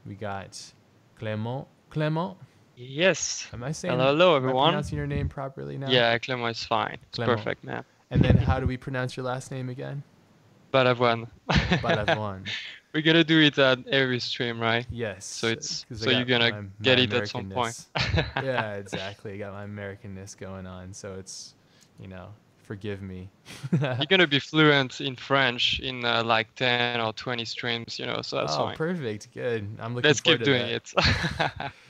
We got Clément. Clément. Yes. Am I saying? Hello, hello, Am I everyone. pronouncing your name properly now? Yeah, Clément is fine. It's Clément. perfect, man. And then how do we pronounce your last name again? Balavoine. Balavoine. We're gonna do it at every stream, right? So Yes, it's because I so you're got gonna my get it at some point. Americanness. Yeah, exactly. I got my Americanness going on, so it's, forgive me. You're gonna be fluent in French in like 10 or 20 streams, so that's Oh, fine. perfect. Good. I'm looking Let's forward keep to doing that. it.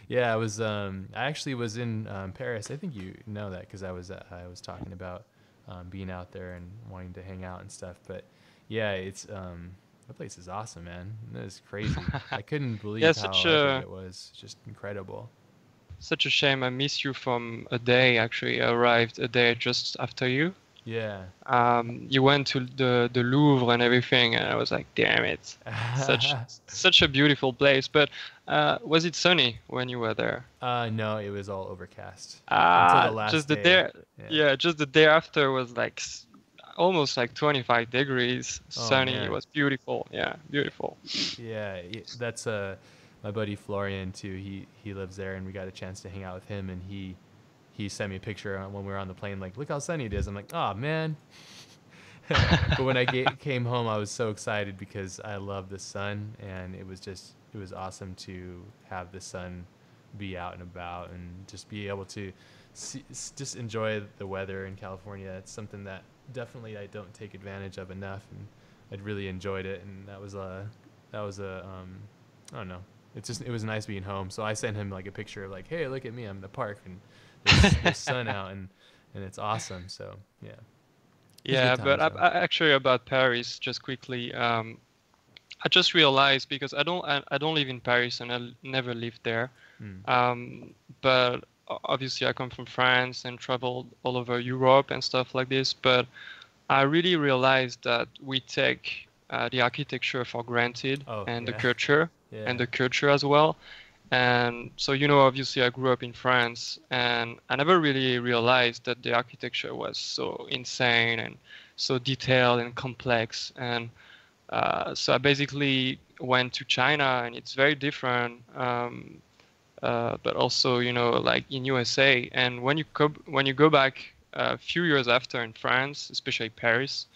Yeah, I actually was in Paris. I think you know that because I was talking about being out there and wanting to hang out and stuff. But yeah, it's that place is awesome, man. It is crazy. I couldn't Yeah, believe such how epic a it was. Just incredible. such a shame. I missed you from a day. Actually, I arrived a day just after you. Yeah. You went to the Louvre and everything, and I was like, damn it, such a beautiful place. But was it sunny when you were there? No, it was all overcast until the last Just the day. day, Yeah. yeah, just the day after was like almost like 25 degrees, Oh sunny. It man. was beautiful. Yeah, beautiful. Yeah, that's my buddy Florian too. He lives there, and we got a chance to hang out with him, and he sent me a picture when we were on the plane, like, look how sunny it is. I'm like, oh man. But when I came home, I was so excited because I love the sun, and it was awesome to have the sun be out and about and just be able to just enjoy the weather in California. It's something that definitely I don't take advantage of enough, and I'd really enjoyed it. And that was a I don't know. It was nice being home. So I sent him like a picture of like, hey, look at me, I'm in the park, and there's sun out, and it's awesome. So yeah, it was a good Yeah, but time. So actually about Paris, just quickly, I just realized because I don't live in Paris and never lived there. mm. But obviously I come from France and traveled all over Europe and stuff like this. But I really realized that we take the architecture for granted Oh and yeah, and yeah, the culture as well. And so, obviously I grew up in France and I never really realized that the architecture was so insane and so detailed and complex. And so I basically went to China and it's very different. But also, like in USA. And when you go back a few years after in France, especially Paris,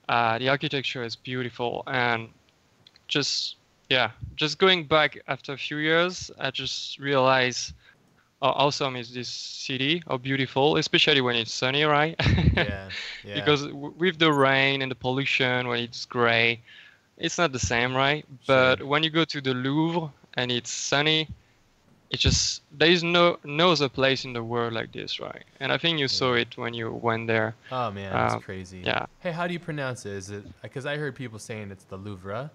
the architecture is beautiful. And just, yeah, just going back after a few years, I just realized how awesome is this city, how beautiful, especially when it's sunny, right? yeah, yeah. Because with the rain and the pollution, when it's gray, it's not the same, right? Sure. But when you go to the Louvre and it's sunny, it's just there is no other place in the world like this, right? And I think you saw Yeah. it when you went there. Oh man, it's Um, crazy. yeah, Hey, how do you pronounce it? Is it because I heard people saying it's the Louvre,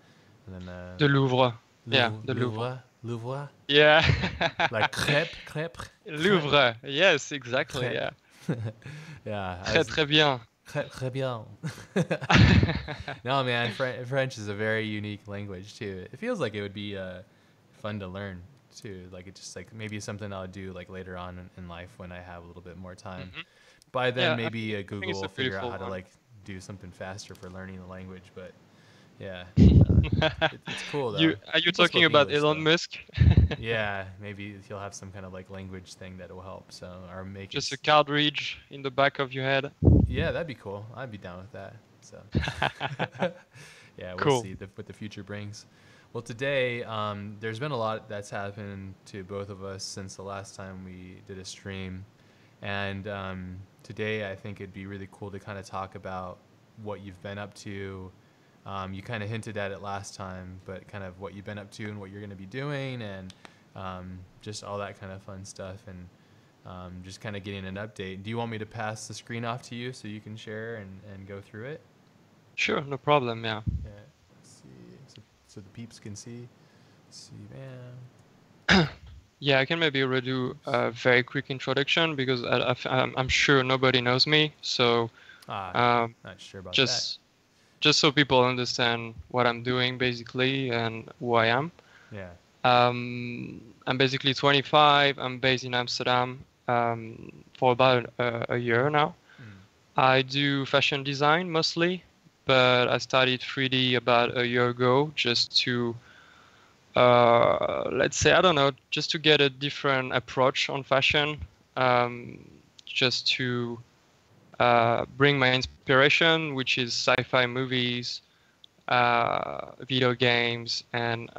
and then the Louvre. Yeah, the Louvre. Louvre, Louvre, Yeah, like crêpe, crêpe, crêpe, Louvre. Yes, exactly. crêpe. Yeah, Yeah, très très bien. très, très bien. No, man, French is a very unique language too. It feels like it would be fun to learn too. Like it's just like maybe something I'll do like later on in life when I have a little bit more time. Mhm. By then, Yeah, maybe I think Google it's will a figure out beautiful how to one. like do something faster for learning the language. But yeah, it's cool though. Are you People talking spoke about English Elon though. Musk? Yeah, maybe he'll have some kind of like language thing that will help. So or make Just a it. cartridge in the back of your head. Yeah, that'd be cool. I'd be down with that. So yeah, we'll Cool. see what the future brings. Well, today there's been a lot that's happened to both of us since the last time we did a stream, and today I think it'd be really cool to kind of talk about what you've been up to. You kind of hinted at it last time, but kind of what you've been up to and what you're going to be doing, and just all that kind of fun stuff, and just kind of getting an update. Do you want me to pass the screen off to you so you can share and go through it? Sure, no problem. Yeah. Yeah. Let's see. So the peeps can see. Let's see, man. Yeah, I can maybe redo a very quick introduction because I'm sure nobody knows me. So Ah, um, not sure about that. just just so people understand what I'm doing basically and who I am. Yeah. I'm basically 25. I'm based in Amsterdam for about a year now. Mm. I do fashion design mostly, but I studied 3D about a year ago just to let's say, I don't know, just to get a different approach on fashion, just to bring my inspiration, which is sci-fi movies, video games, and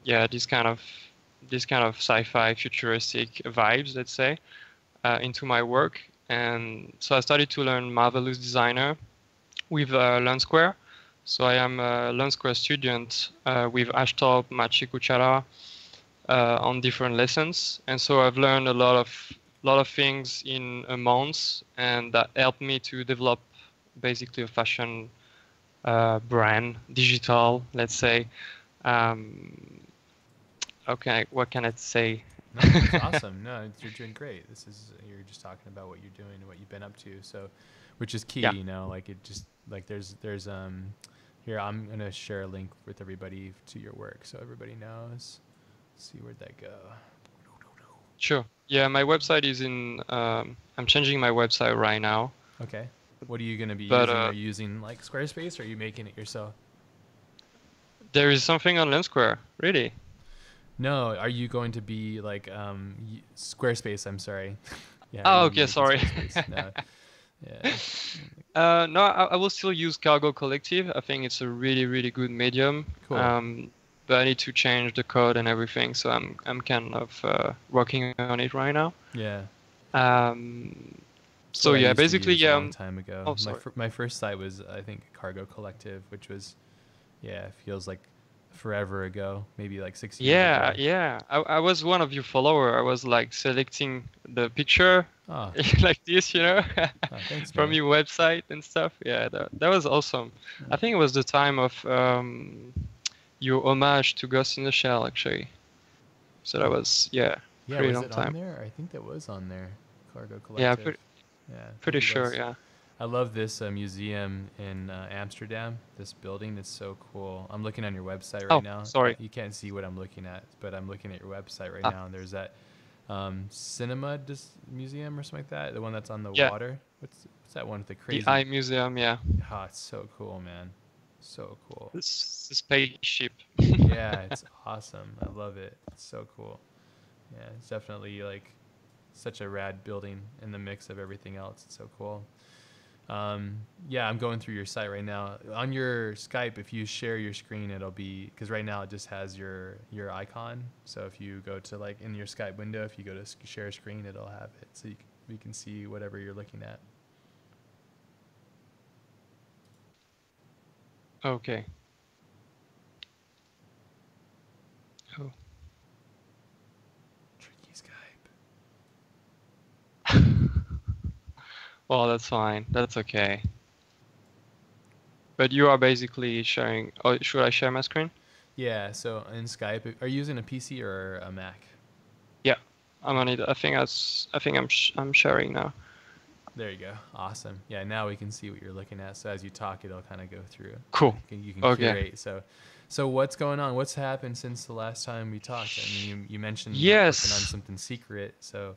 yeah, this kind of sci-fi futuristic vibes, let's say, into my work. And so I started to learn Marvelous Designer with LearnSquare. So I am a LearnSquare student with Ashtorp, Maciej Kuchara on different lessons, and so I've learned a lot of things in a month, and that helped me to develop basically a fashion brand, digital, let's say. Okay, what can I say? No, it's awesome. No, you're doing great. You're just talking about what you're doing and what you've been up to. So, which is key, Yeah, you know, like it just like there's here I'm gonna share a link with everybody to your work so everybody knows. Let's see where'd that go? sure. Yeah, my website is in. I'm changing my website right now, Okay. What are you gonna be but using? Are you using like Squarespace or are you making it yourself? there is something on LearnSquare, really. No, are you going to be like Squarespace? I'm sorry. Yeah, are you Oh, gonna be okay, making sorry. Squarespace? No. Yeah. No, I will still use Cargo Collective. I think it's a really, really good medium. Cool. But I need to change the code and everything, so I'm kind of working on it right now. Yeah. Um, That's so what I yeah, used to basically, use a long time ago. Oh, sorry. My first site was I think Cargo Collective, which was yeah, it feels like forever ago, maybe like 6 years Yeah, ago. yeah. I was one of your follower. I was like selecting the picture Oh, like this, thanks, from man. your website and stuff. Yeah, that was awesome. I think it was the time of your homage to Ghost in the Shell, actually. So that was, yeah, Yeah, pretty was long it on time. there? I think that was on there. Cargo Yeah, Collective. Yeah, I think pretty it sure, was. yeah. I love this museum in Amsterdam. This building is so cool. I'm looking on your website right Oh, now. sorry. You can't see what I'm looking at, but I'm looking at your website right Ah, now, and there's that museum or something like that. The one that's on the yeah, water. What's that one with the the crazy? Eye Museum, yeah. Oh, it's so cool, man. So cool. It's a spaceship. Yeah, it's awesome. I love it. It's so cool. Yeah, it's definitely like such a rad building in the mix of everything else. It's so cool. Yeah, I'm going through your site right now. On your Skype, if you share your screen, it'll be because right now it just has your icon. So if you go to like in your Skype window, if you go to share screen, it'll have it, so we can see whatever you're looking at. Okay. Oh. Tricky Skype. Well, that's fine. That's okay. But you are basically sharing. Oh, should I share my screen? Yeah. So in Skype, are you using a PC or a Mac? Yeah, I'm on it. I think I'm sharing now. There you go. Awesome. Yeah, now we can see what you're looking at. So as you talk, it'll kind of go through. Cool. You can Okay. curate. So what's going on? What's happened since the last time we talked? I mean, you mentioned working on Yes. something secret. So,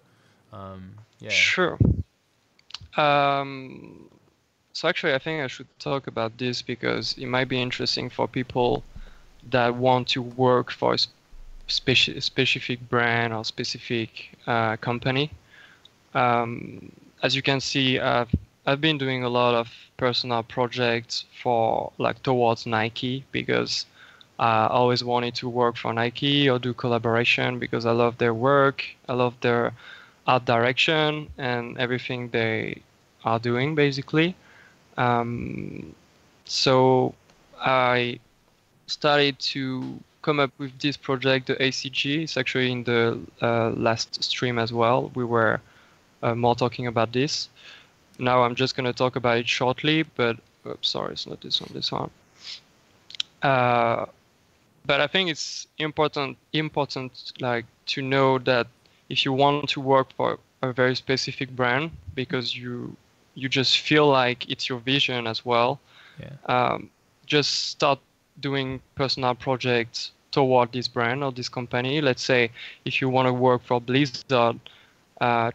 yeah. Sure. So actually, I think I should talk about this because it might be interesting for people that want to work for a specific brand or specific company. As you can see, I've been doing a lot of personal projects for like towards Nike because I always wanted to work for Nike or do collaboration because I love their work, I love their art direction and everything they are doing basically. So I started to come up with this project, the ACG. It's actually in the last stream as well. We were more talking about this. Now I'm just going to talk about it shortly, but sorry, it's not this one, this one. But I think it's important like to know that if you want to work for a very specific brand because you just feel like it's your vision as well, Yeah. just start doing personal projects toward this brand or this company. Let's say if you want to work for Blizzard,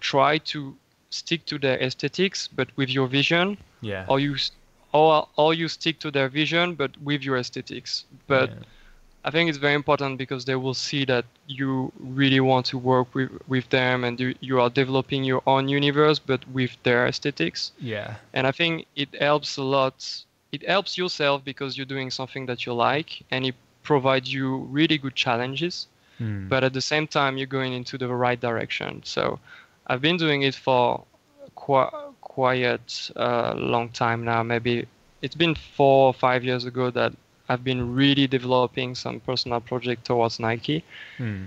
try to stick to their aesthetics but with your vision, Yeah. or you stick to their vision but with your aesthetics. But Yeah. I think it's very important because they will see that you really want to work with them and you are developing your own universe, but with their aesthetics. Yeah. And I think it helps a lot. It helps yourself because you're doing something that you like and it provides you really good challenges. Hmm. But at the same time, you're going into the right direction. So I've been doing it for quite a long time now. Maybe it's been 4 or 5 years ago that I've been really developing some personal project towards Nike. Hmm.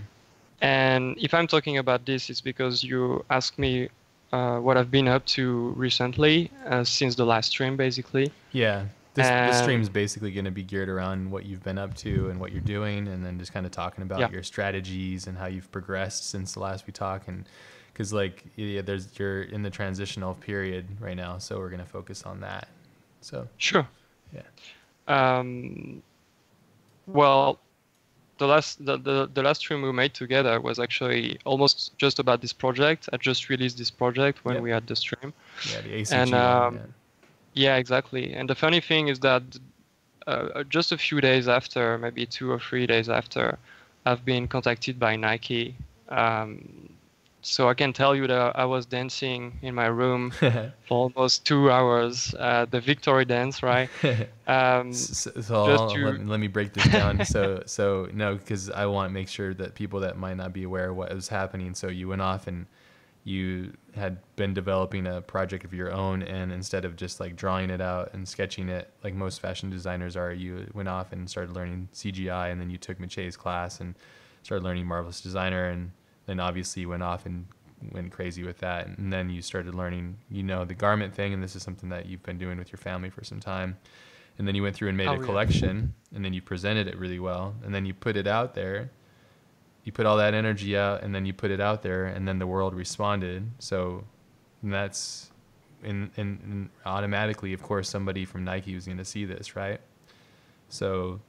And if I'm talking about this, it's because you asked me what I've been up to recently since the last stream, basically. Yeah. This And stream's basically going to be geared around what you've been up to and what you're doing, and then just kind of talking about yeah, your strategies and how you've progressed since the last we talked. And because like you're in the transitional period right now, so we're going to focus on that. So sure. yeah. Um, well, the last stream we made together was actually almost just about this project. I just released this project when Yep. we had the stream. Yeah, the ACG And one. yeah, exactly. And the funny thing is that just a few days after, maybe 2 or 3 days after, I've been contacted by Nike. So I can tell you that I was dancing in my room Yeah. for almost 2 hours, the victory dance, right? So Just to let me break this down. So no, because I want to make sure that people that might not be aware of what was happening. So you went off and you had been developing a project of your own, and instead of just like drawing it out and sketching it like most fashion designers are, you went off and started learning CGI, and then you took Mache's class and started learning Marvelous Designer, and then obviously you went off and went crazy with that, and then you started learning, the garment thing, and this is something that you've been doing with your family for some time. And then you went through and made a yeah. collection, and then you presented it really well, and then you put it out there. You put all that energy out, and then you put it out there, and then the world responded. So that's and automatically, of course, somebody from Nike was going to see this, right? So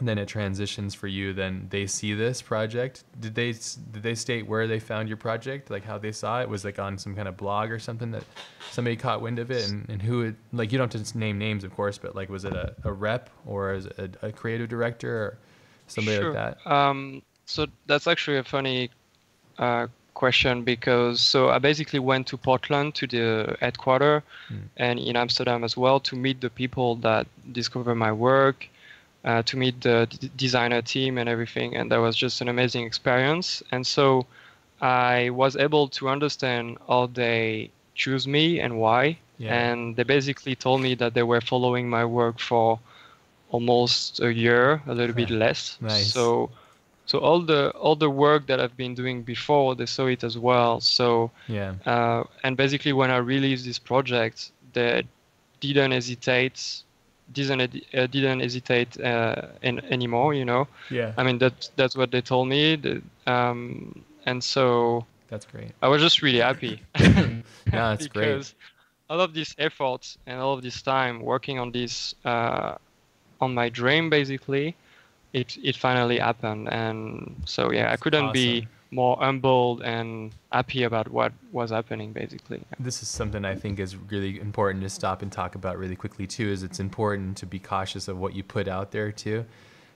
then it transitions for you. Then they see this project. Did they state where they found your project, like how they saw it? Was like on some kind of blog or something that somebody caught wind of it, and who it, like, you don't have to name names, of course, but like, was it a rep or is it a creative director or somebody Sure. like that? So that's actually a funny question because so I basically went to Portland to the headquarters and in Amsterdam as well to meet the people that discover my work, to meet the designer team and everything, and that was just an amazing experience. And so I was able to understand how they choose me and why. Yeah. And they basically told me that they were following my work for almost a year, a little bit less. Nice. So all the work that I've been doing before, they saw it as well. So Yeah. and basically when I released this project, they didn't hesitate anymore. Yeah. I mean that's what they told me. And so That's great. I was just really happy. No, that's great. Because all of this effort and all of this time working on this on my dream, basically, it finally happened. And so yeah, I couldn't be Awesome. more humbled and happy about what was happening, basically. This is something I think is really important to stop and talk about really quickly too, is it's important to be cautious of what you put out there too,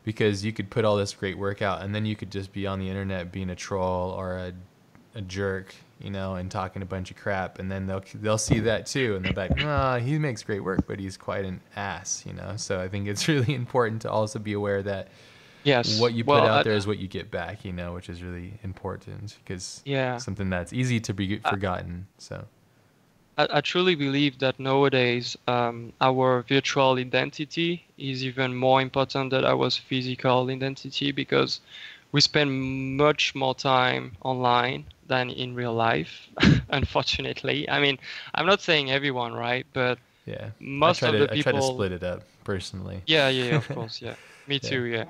because you could put all this great work out and then you could just be on the internet being a troll or a jerk, and talking a bunch of crap, and then they'll see that too, and they're like, he makes great work, but he's quite an ass, So I think it's really important to also be aware that Yes. what you put out there is what you get back, which is really important, because Yeah. something that's easy to be forgotten. So I truly believe that nowadays our virtual identity is even more important than our physical identity because we spend much more time online than in real life, unfortunately. I mean, I'm not saying everyone, right? But yeah, most of the I try to people. split it up personally. Yeah, of course, yeah. Me too, yeah.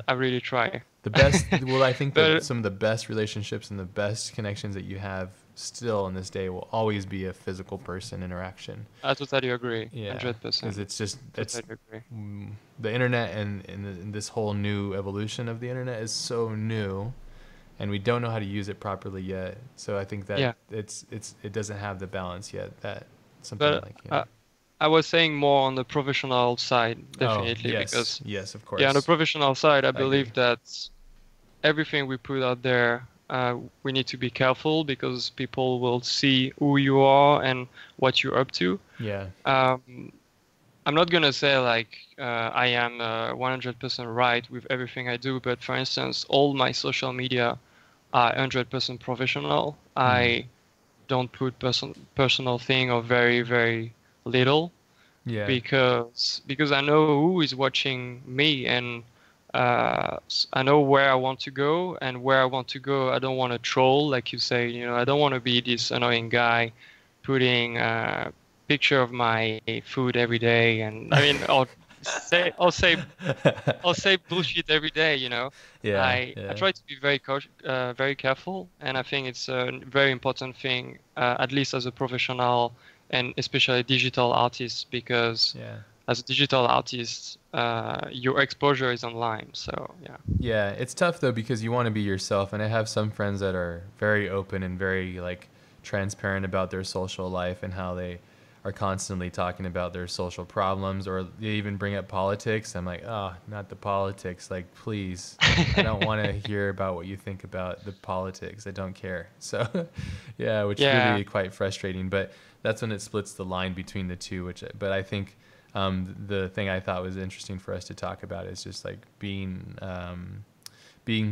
I really try. The best, well, I think that But some of the best relationships and the best connections that you have still in this day will always be a physical person interaction. I totally agree, Yeah, 100%. because it's just Totally agree. The internet and this whole new evolution of the internet is so new, and we don't know how to use it properly yet. So I think that it doesn't have the balance yet that something But like I was saying more on the professional side, Oh, definitely, yes. because Yes, of yeah, on the course. professional side, I I agree. believe that everything we put out there, we need to be careful because people will see who you are and what you're up to. Yeah. Um, I'm not gonna say like I am 100% right with everything I do, but for instance, all my social media are 100% professional. Hmm. I don't put personal thing or very, very little Yeah. because I know who is watching me and I know where I want to go and where I want to go. I don't want to troll, like you say. I don't want to be this annoying guy putting a picture of my food every day, and I mean, I'll say bullshit every day. Yeah. I Yeah. try to be very careful, and I think it's a very important thing, at least as a professional and especially digital artist, because Yeah. as a digital artist, your exposure is online. So yeah. Yeah, it's tough though because you want to be yourself, and I have some friends that are very open and very like transparent about their social life and how they are constantly talking about their social problems, or they even bring up politics. I'm like, oh, not the politics. Like, please, I don't want to hear about what you think about the politics. I don't care. So, yeah, which Yeah. really quite frustrating. But that's when it splits the line between the two. But I think the thing I thought was interesting for us to talk about is just like being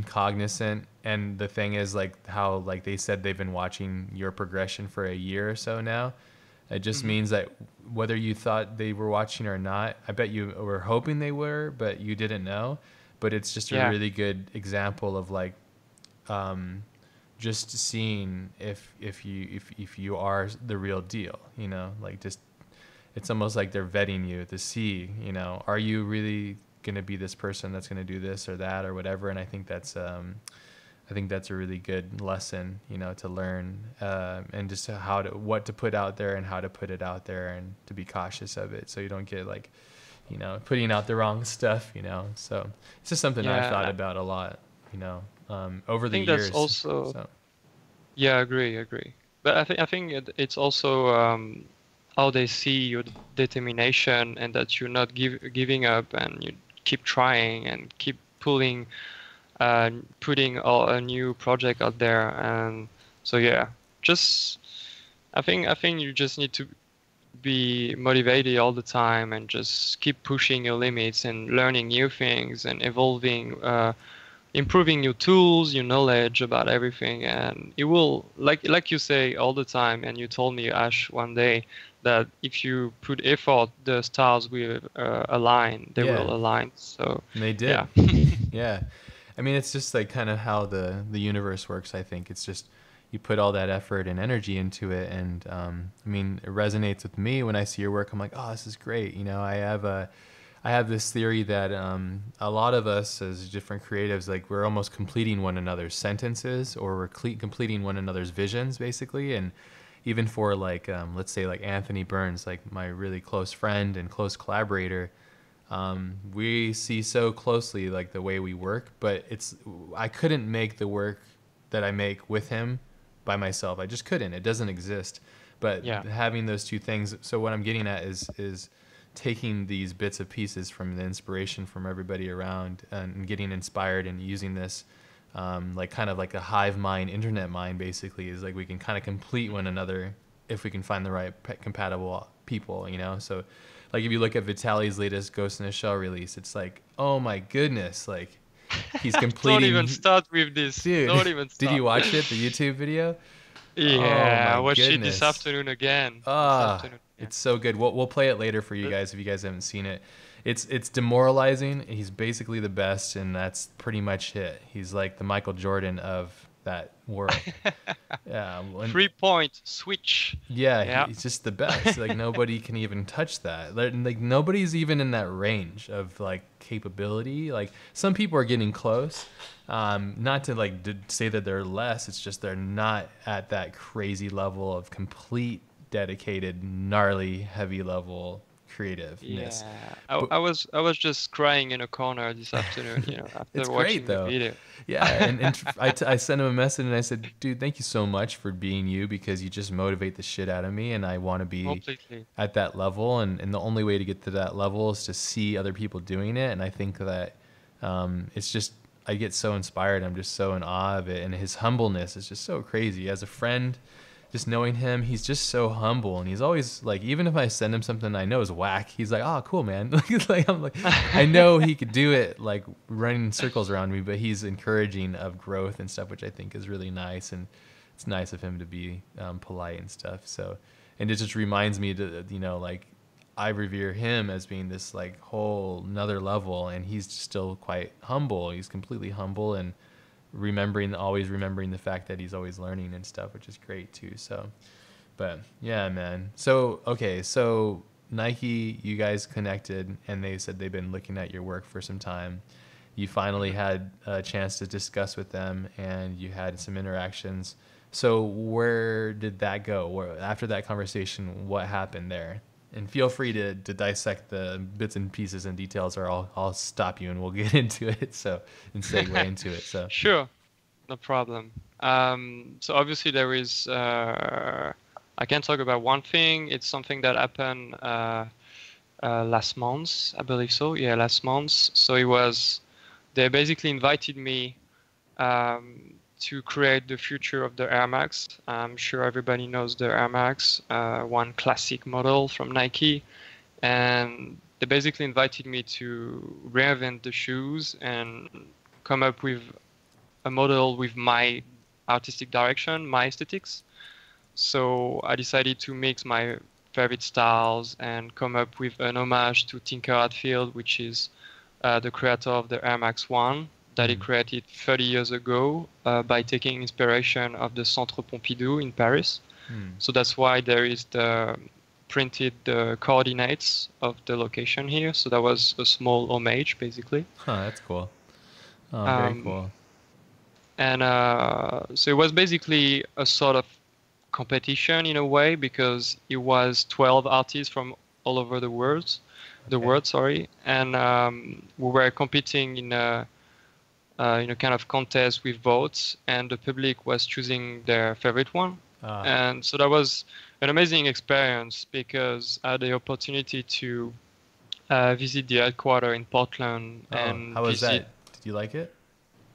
cognizant. And the thing is like how like they said they've been watching your progression for a year or so now. It just Hmm. means that whether you thought they were watching or not, I bet you were hoping they were, but you didn't know. But it's just a Yeah. really good example of like um, just seeing if you are the real deal, like just it's almost like they're vetting you to see, are you really going to be this person that's going to do this or that or whatever. And I think that's a really good lesson, to learn, and just what to put out there and how to put it out there and to be cautious of it so you don't get like, putting out the wrong stuff. So it's just something I've Yeah. thought I about a lot, over the think that's years. also. So Yeah, I agree, I agree. But I think it's also how they see your determination and that you're not giving up and you keep trying and keep putting a new project out there. And so yeah, just I think you just need to be motivated all the time and just keep pushing your limits and learning new things and evolving. Improving your tools, your knowledge about everything, and it will, like you say all the time. And you told me, Ash, one day that if you put effort, the stars will align. They yeah, will align. So, and they yeah. did. Yeah. I mean, it's just like kind of how the universe works. I think it's just you put all that effort and energy into it, and I mean, it resonates with me when I see your work. I'm like, oh, this is great. I have this theory that a lot of us as different creatives, like we're almost completing one another's sentences, or we're completing one another's visions, basically. And even for like, let's say like Anthony Burns, like my really close friend and close collaborator, we see so closely like the way we work, but I couldn't make the work that I make with him by myself. I just couldn't. It doesn't exist. But Yeah. having those two things, so what I'm getting at is taking these bits of pieces from the inspiration from everybody around and getting inspired and using this like kind of like a hive mind, internet mind, basically, is like we can kind of complete one another if we can find the right compatible people, So like if you look at Vitaly's latest Ghost in the Shell release, it's like, oh my goodness, like he's Don't even completing. start with this. Dude, Don't even did start. you watch it, the YouTube video? Oh Yeah, I my watched it this goodness. afternoon again. This Ah, afternoon again. it's so good. We'll play it later for you But- guys if you guys haven't seen it. It's demoralizing. He's basically the best, and that's pretty much it. He's like the Michael Jordan of that world. Yeah, 3 point switch. yeah, Yeah. he's just the best. Like nobody can even touch that. Like nobody's even in that range of like capability. Like some people are getting close. Not to like say that they're less. It's just they're not at that crazy level of complete, dedicated, gnarly, heavy level creativeness. Yeah, But I was just crying in a corner this afternoon, it's after great watching the though. video. Yeah, and I sent him a message and I said, dude, thank you so much for being you because you just motivate the shit out of me and I want to be Completely. at that level and the only way to get to that level is to see other people doing it and I think that it's just I get so inspired. I'm just so in awe of it and his humbleness is just so crazy. As a friend, just knowing him, he's just so humble and he's always like, even if I send him something I know is whack, he's like, oh, cool, man. Like, I'm like, I know he could do it like running circles around me, but he's encouraging of growth and stuff, which I think is really nice. And it's nice of him to be polite and stuff. So, and it just reminds me to, like I revere him as being this like whole another level and he's still quite humble. He's completely humble and always remembering the fact that he's always learning and stuff, which is great too. So, but yeah, man. So, okay. So Nike, you guys connected and they said they've been looking at your work for some time. You finally had a chance to discuss with them and you had some interactions. So where did that go? After that conversation, what happened there? And feel free to dissect the bits and pieces and details, or I'll stop you and we'll get into it. So and segue into it. So Sure, no problem. So obviously there is. I can talk about one thing. It's something that happened last month, I believe so. Yeah, last month. So it was. They basically invited me to create the future of the Air Max. I'm sure everybody knows the Air Max, one classic model from Nike. And they basically invited me to reinvent the shoes and come up with a model with my artistic direction, my aesthetics. So I decided to mix my favorite styles and come up with an homage to Tinker Hatfield, which is the creator of the Air Max 1 that he created 30 years ago by taking inspiration of the Centre Pompidou in Paris. So that's why there is the printed the coordinates of the location here. So that was a small homage, basically. that's cool. Oh, very cool. And so it was basically a sort of competition in a way because it was 12 artists from all over the world, and we were competing in a kind of contest with votes, and the public was choosing their favorite one. And so that was an amazing experience because I had the opportunity to visit the headquarters in Portland. And how was that? Did you like it?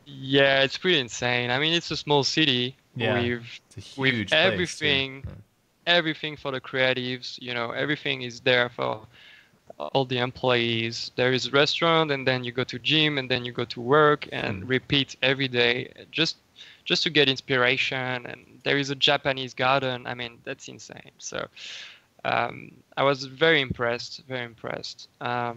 Yeah, it's pretty insane. I mean, it's a small city with everything, everything for the creatives. Everything is there for all the employees. There is a restaurant, and then you go to gym, and then you go to work, and repeat every day just to get inspiration. And there is a Japanese garden. I mean, that's insane. So I was very impressed. I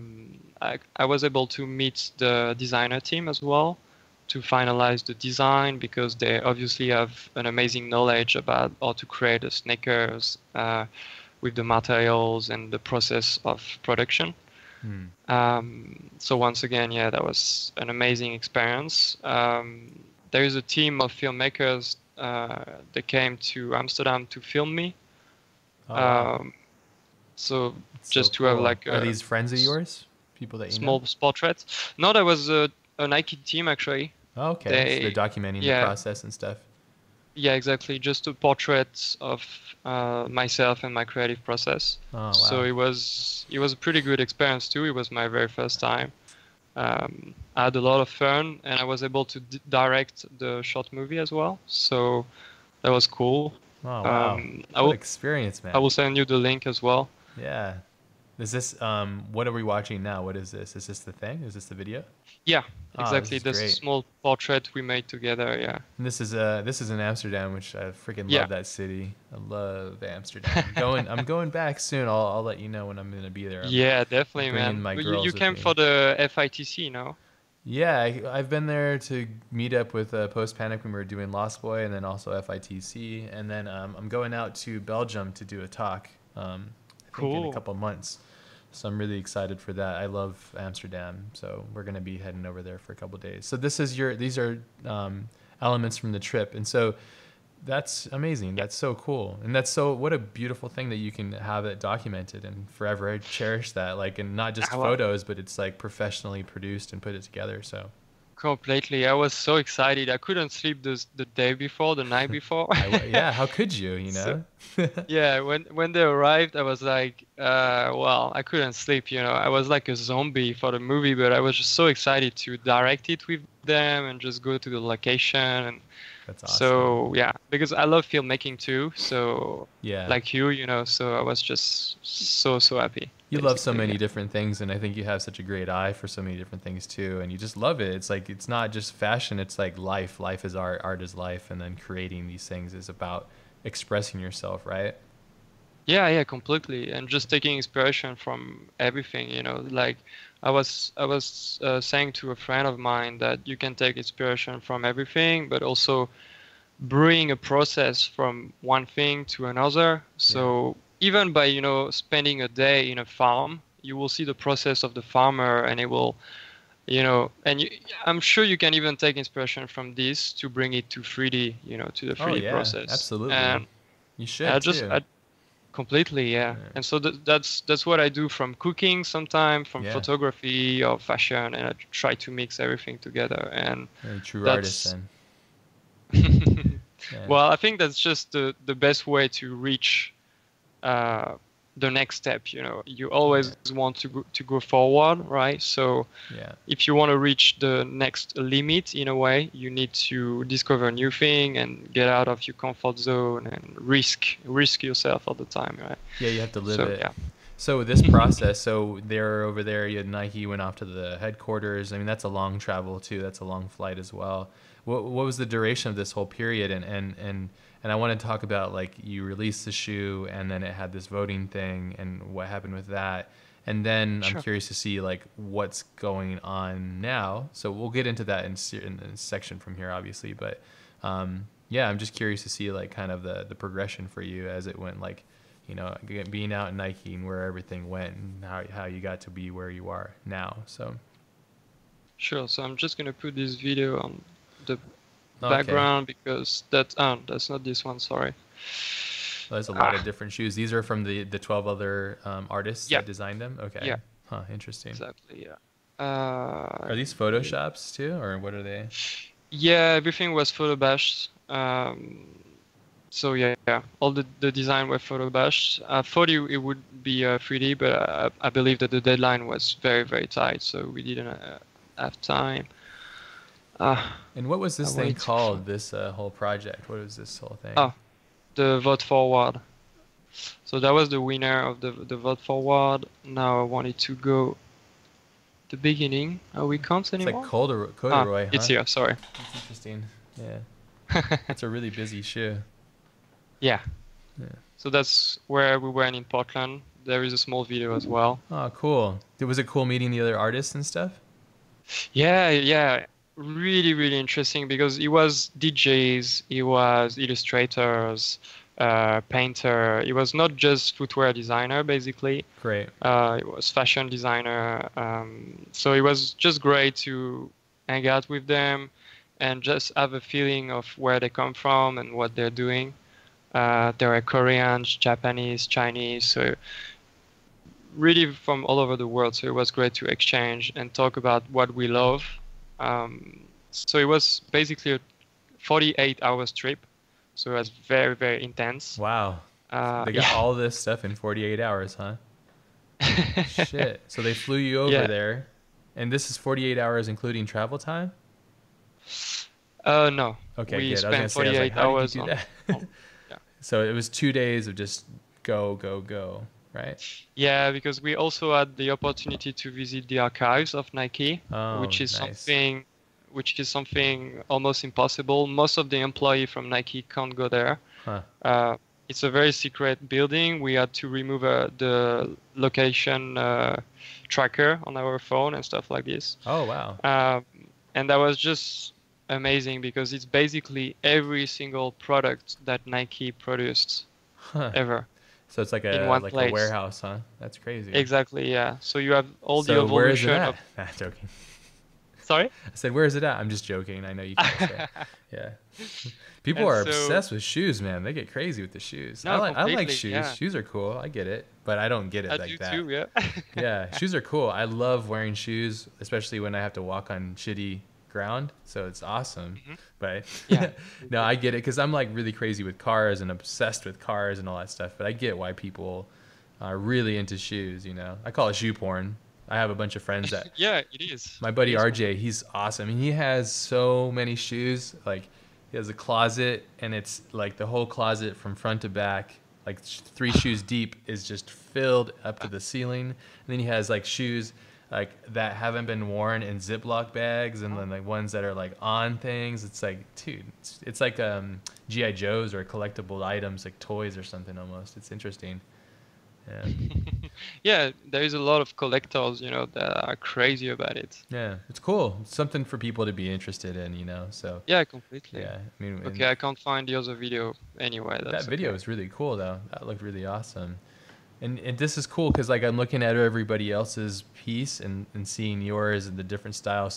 was able to meet the designer team as well to finalize the design because they obviously have an amazing knowledge about how to create the sneakers with the materials and the process of production. So once again, yeah, that was an amazing experience. There is a team of filmmakers that came to Amsterdam to film me. So just to have like are these friends of yours? People that you know? Small portraits. No, that was a Nike team actually. Oh, okay. So they're documenting the process and stuff. Yeah, exactly. Just a portrait of myself and my creative process. Oh, wow. So it was a pretty good experience too. It was my very first time. I had a lot of fun, and I was able to direct the short movie as well. So that was cool. Oh, wow. What experience, man. I will send you the link as well. Yeah. Is this, what are we watching now? What is this? Is this the thing? Is this the video? Yeah, exactly. This small portrait we made together, yeah. And this is in Amsterdam, which I freaking love that city. I love Amsterdam. I'm going back soon. I'll let you know when I'm going to be there. Yeah, definitely, man. You came for the FITC, no? Yeah, I've been there to meet up with Post Panic when we were doing Lost Boy, and then also FITC, and then I'm going out to Belgium to do a talk. I think in a couple of months. So I'm really excited for that. I love Amsterdam, so we're going to be heading over there for a couple of days. So these are elements from the trip, and so That's amazing. That's so cool. And that's so, what a beautiful thing that you can have it documented and forever cherish that. Like, and not just I wa- photos, but it's like professionally produced and put it together. So, Completely. I was so excited. I couldn't sleep the day before, the night before. yeah, how could you, So know? yeah, when they arrived, I was like, well, I couldn't sleep, you know. I was like a zombie for the movie, but I was just so excited to direct it with them and just go to the location. And That's awesome. so yeah, because I love filmmaking too. So Yeah. like you know, so I was just so happy. You love so Basically, many yeah. different things, and I think you have such a great eye for so many different things too, and you just love it. It's like, it's not just fashion, it's like life. Life is art, art is life, and then creating these things is about expressing yourself, right? Yeah, completely. And just taking inspiration from everything, you know, like I was saying to a friend of mine that you can take inspiration from everything, but also bring a process from one thing to another. Yeah. So even by, you know, spending a day in a farm, you will see the process of the farmer and it will, you know, and I'm sure you can even take inspiration from this to bring it to 3D, you know, to the Oh 3D yeah, process. absolutely. And You I should just, too. I completely, yeah. Yeah. And so that's what I do from cooking sometimes, from Yeah. photography or fashion, and I try to mix everything together. And You're a true artist that's then. Yeah. well, I think that's just the best way to reach uh, the next step. You know, you always want to go forward, right? So Yeah. if you want to reach the next limit in a way, you need to discover new thing and get out of your comfort zone and risk yourself all the time, right? Yeah, you have to live So it. yeah. So this process, so they're over there, you had Nike, went off to the headquarters. I mean, that's a long travel too. That's a long flight as well. What was the duration of this whole period? And I want to talk about, like, you released the shoe and then it had this voting thing and what happened with that. And then I'm Sure. curious to see like what's going on now. So we'll get into that in the section from here, obviously. But yeah, I'm just curious to see like kind of the progression for you as it went, like, you know, being out in Nike and where everything went and how you got to be where you are now. So, Sure. So I'm just gonna put this video on the okay. background because that's not this one. Sorry. Well, there's a lot of different shoes. These are from the 12 other artists Yeah. that designed them. Okay. Yeah. Huh. Interesting. Exactly. Yeah. Are these Photoshops too, or what are they? Yeah, everything was photo bashed. So yeah, all the design were photo bashed. I thought it would be 3D, but I believe that the deadline was very tight, so we didn't have time. And what was this I thing wanted to called? This whole project? What was this whole thing? Oh, the vote forward. So that was the winner of the vote forward. Now I wanted to go the beginning. Oh, we can't It's anymore. like corduroy, huh? It's here. Sorry. That's interesting. Yeah. It's a really busy shoe. Yeah. Yeah. So that's where we went in Portland. There is a small video as well. Oh, cool. Was it cool meeting the other artists and stuff? Yeah. Really interesting because it was DJs, it was illustrators, painter. It was not just footwear designer, basically. Great. It was fashion designer. So it was just great to hang out with them and just have a feeling of where they come from and what they're doing. There were Koreans, Japanese, Chinese, so really from all over the world. So it was great to exchange and talk about what we love. So it was basically a 48 hours trip. So it was very intense. Wow. They got all this stuff in 48 hours, huh? Shit. So they flew you over there. And this is 48 hours including travel time? No. Okay, we good. spent I was gonna say, 48 hours on. So it was 2 days of just go, right? Yeah, because we also had the opportunity to visit the archives of Nike, which is something almost impossible. Most of the employees from Nike can't go there. Huh. It's a very secret building. We had to remove the location tracker on our phone and stuff like this. Oh, wow. And that was just amazing because it's basically every single product that Nike produced ever. So it's like a warehouse, huh? That's crazy. Exactly, yeah. So you have all the evolution where is it at? of Nah, joking. Sorry? I said, where is it at? I'm just joking. I know you can't say. Yeah. People And are so, obsessed with shoes, man. They get crazy with the shoes. no, I like completely, shoes. yeah. Shoes are cool. I get it, but I don't get it I like do that. too, yeah. Yeah, shoes are cool. I love wearing shoes, especially when I have to walk on shitty ground. So it's awesome. Mhm. But Yeah. no, I get it because I'm like really crazy with cars and obsessed with cars and all that stuff. But I get why people are really into shoes. You know, I call it shoe porn. I have a bunch of friends that Yeah, it is. my It buddy is. RJ, he's awesome. He has so many shoes. Like he has a closet, and it's like the whole closet from front to back, like 3 shoes deep, is just filled up to the ceiling. And then he has like shoes like that haven't been worn in Ziploc bags, and then like ones that are like on things. It's like, dude, it's like GI Joes or collectible items, like toys or something almost. It's interesting. Yeah. Yeah, there is a lot of collectors, that are crazy about it. Yeah, it's cool. It's something for people to be interested in, you know. So Yeah, completely. yeah, I mean, Okay, I can't find the other video anyway. that That's video okay. is really cool though. That looked really awesome. And this is cool because like I'm looking at everybody else's piece and seeing yours and the different styles.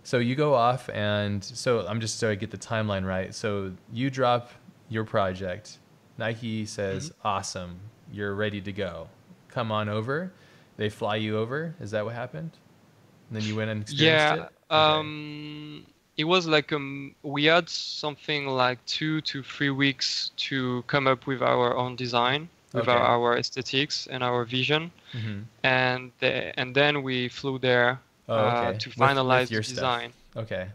So you go off, and so I'm just so I get the timeline right. So you drop your project. Nike says, awesome, you're ready to go. Come on over. They fly you over. Is that what happened? And then you went and experienced Yeah, it? Okay. it was like we had something like 2 to 3 weeks to come up with our own design, with Okay. our aesthetics and our vision, Mm-hmm. and then we flew there Oh, okay. to With finalize the your stuff. design. Okay.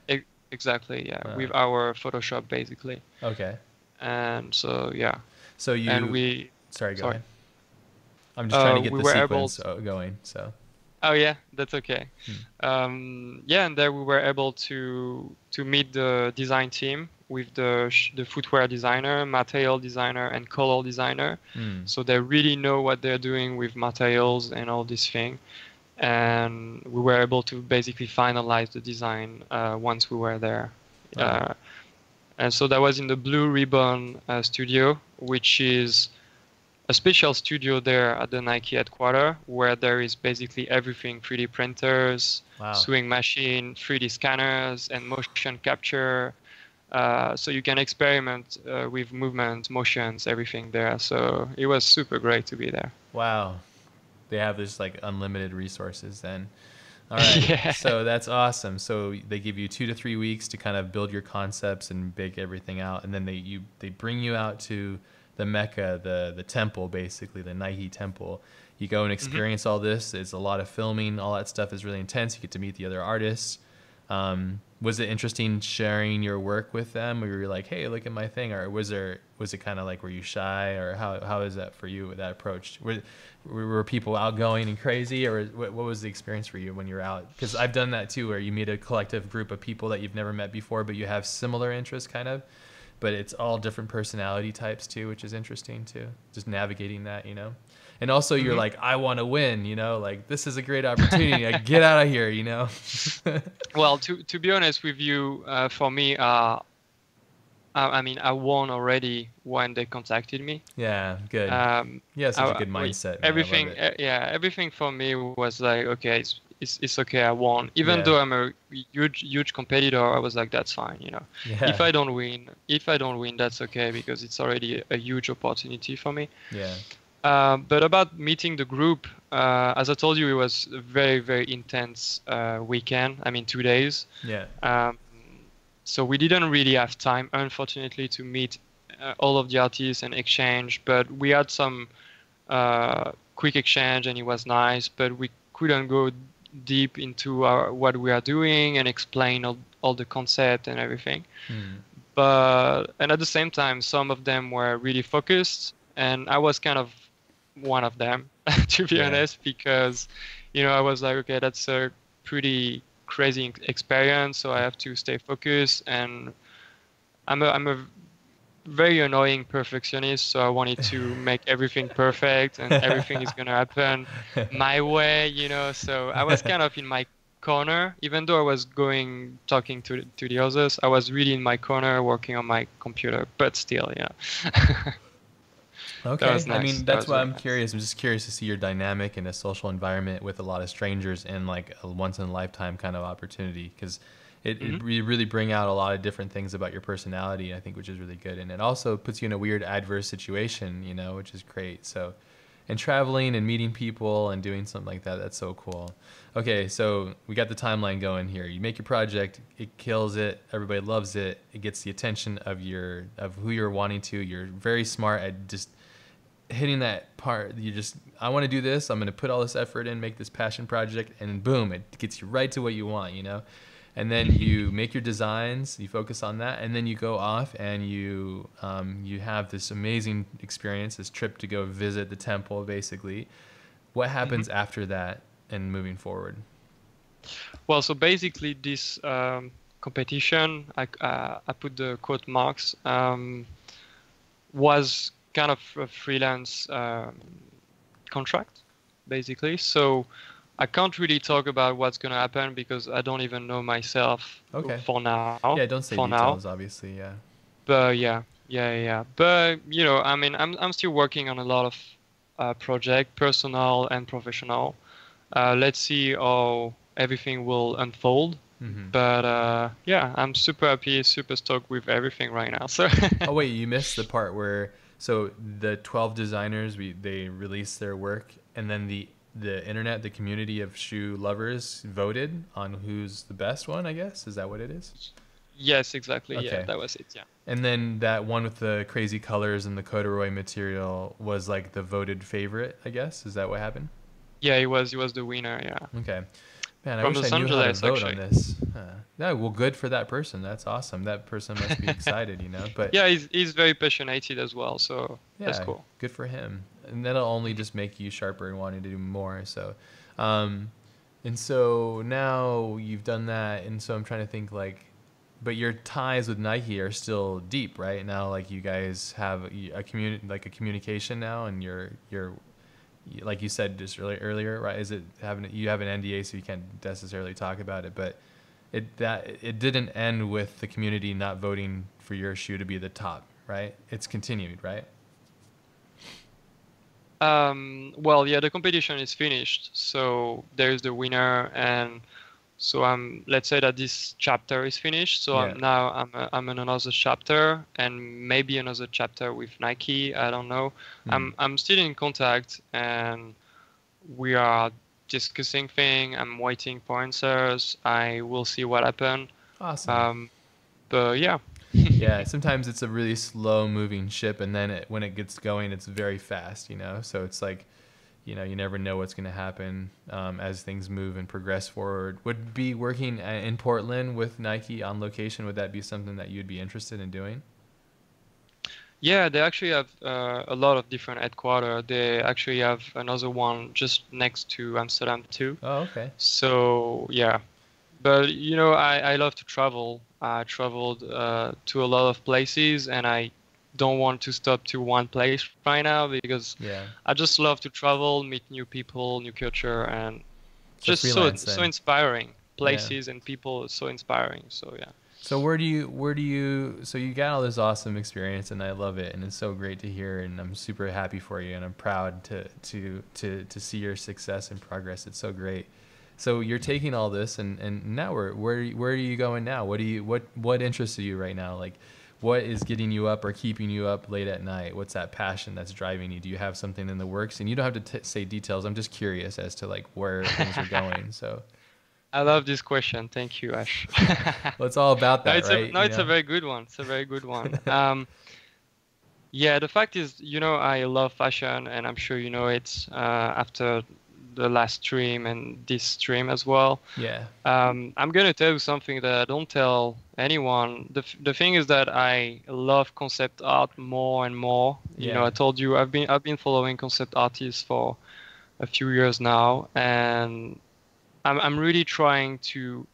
Exactly, yeah, Uh, with our Photoshop basically. okay. And so yeah, So you. and we Sorry, go sorry. ahead. I'm just trying to get We the were able sequence going. So. Oh yeah, that's okay. Hmm. Yeah, and there we were able to meet the design team with the footwear designer, material designer, and color designer. Hmm. So they really know what they're doing with materials and all this thing. And we were able to basically finalize the design once we were there. Okay. And so that was in the Blue Ribbon studio, which is a special studio there at the Nike headquarters, where there is basically everything: 3D printers, Wow. sewing machine, 3D scanners, and motion capture. So you can experiment with movement, motions, everything there. So it was super great to be there. Wow. They have this like unlimited resources then. All right. Yeah. So that's awesome. So they give you 2 to 3 weeks to kind of build your concepts and bake everything out, and then they bring you out to the Mecca, the temple, basically the Nike temple. You go and experience all this. It's a lot of filming. All that stuff is really intense. You get to meet the other artists. Was it interesting sharing your work with them? Or you were like, hey, look at my thing? Or was it kind of like, were you shy? Or how is that for you with that approach? Were people outgoing and crazy? Or what was the experience for you when you're out? Because I've done that too, where you meet a collective group of people that you've never met before, but you have similar interests kind of. But it's all different personality types too, which is interesting too. Just navigating that, you know. And also you're like, I want to win, you know, like this is a great opportunity. Like, get out of here, you know. Well, to be honest with you, for me, I mean, I won already when they contacted me. Yeah, good. Um, Yeah, such a good mindset. Man. Everything, I love it. everything for me was like, okay, it's okay, I won. Even Yeah. though I'm a huge competitor, I was like, that's fine, you know. Yeah. If I don't win, that's okay, because it's already a huge opportunity for me. Yeah. But about meeting the group, as I told you, it was a very, very intense weekend. I mean, 2 days. Yeah. So we didn't really have time, unfortunately, to meet all of the artists and exchange. But we had some quick exchange, and it was nice. But we couldn't go deep into what we are doing and explain all the concept and everything. And at the same time, some of them were really focused, and I was kind of one of them, to be honest, because, you know, I was like, okay, that's a pretty crazy experience, so I have to stay focused, and I'm a very annoying perfectionist, so I wanted to make everything perfect, and everything is gonna happen my way, you know. So I was kind of in my corner, even though I was talking to the others. I was really in my corner working on my computer, but still, you know. That Okay. was I nice. mean, That that's was why very I'm nice. curious. I'm just curious to see your dynamic in a social environment with a lot of strangers and like a once in a lifetime kind of opportunity because Hmm. you really bring out a lot of different things about your personality, I think, which is really good. And it also puts you in a weird adverse situation, you know, which is great. So, and traveling and meeting people and doing something like that, that's so cool. Okay, so we got the timeline going here. You make your project, it kills it, everybody loves it, it gets the attention of who you're wanting to. You're very smart at just hitting that part. You just, I want to do this, I'm going to put all this effort in, make this passion project, and boom, it gets you right to what you want, you know. And then you make your designs, you focus on that, and then you go off and you have this amazing experience, this trip to go visit the temple basically. What Hmm. happens after that and moving forward? Well, so basically, this competition, I put the quote marks, was kind of a freelance contract, basically. So I can't really talk about what's going to happen because I don't even know myself Okay. for now. Yeah, don't say For now, details obviously. Yeah. but yeah, yeah. But you know, I mean, I'm still working on a lot of project, personal and professional. Let's see how everything will unfold. Mhm. But yeah, I'm super happy, super stoked with everything right now. So Oh wait, you missed the part where so the 12 designers they released their work and then the internet, the community of shoe lovers voted on who's the best one, I guess. Is that what it is? yes, exactly. Yeah, Okay. that was it. Yeah. And then that one with the crazy colors and the corduroy material was like the voted favorite, I guess. Is that what happened? Yeah, he was the winner. Yeah, Okay. Man, I from wish I Los knew how to Angeles vote on actually. this. Yeah, well, good for that person. That's awesome. That person must be excited, you know. But Yeah, he's very passionate as well, so that's yeah, cool. good for him. And that'll only Mhm. just make you sharper and wanting to do more. So, um, and so now you've done that, and so I'm trying to think like, but your ties with Nike are still deep, right? Now, like you guys have a communication now, and you're like you said just earlier, right? Is it having you have an NDA, so you can't necessarily talk about it, but it didn't end with the community not voting for your shoe to be the top, right? It's continued, right? Well, yeah, the competition is finished, so there's the winner, and so let's say that this chapter is finished. So Yeah. I'm in another chapter, and maybe another chapter with Nike. I don't know. Hmm. I'm still in contact, and we are discussing things. I'm waiting for answers. I will see what happen. Awesome. Um, but yeah. Yeah, sometimes it's a really slow moving ship, and then when it gets going, it's very fast, you know? So it's like, you know, you never know what's going to happen as things move and progress forward. Would be working in Portland with Nike on location, would that be something that you'd be interested in doing? Yeah, they actually have a lot of different headquarters. They actually have another one just next to Amsterdam too. Oh, okay. So yeah, but you know, I love to travel. I traveled to a lot of places, and I don't want to stop to one place right now because Yeah. I just love to travel, meet new people, new culture, and So just so freelance so then. inspiring. Yeah. Places and people are so inspiring. So yeah. So so you got all this awesome experience and I love it and it's so great to hear and I'm super happy for you and I'm proud to see your success and progress. It's so great. So you're taking all this and now where are you going now? What interests you right now? Like what is getting you up or keeping you up late at night? What's that passion that's driving you? Do you have something in the works? And you don't have to say details. I'm just curious as to like where things are going. So I love this question. Thank you, Ash. well, it's all about No, that, right? no, You it's a know? very good one. It's a very good one. Yeah, the fact is, you know, I love fashion, and I'm sure you know it after the last stream and this stream as well. Yeah. I'm gonna tell you something that I don't tell anyone. The thing is that I love concept art more and more. You know, Yeah. I told you I've been following concept artists for a few years now, and I'm really trying to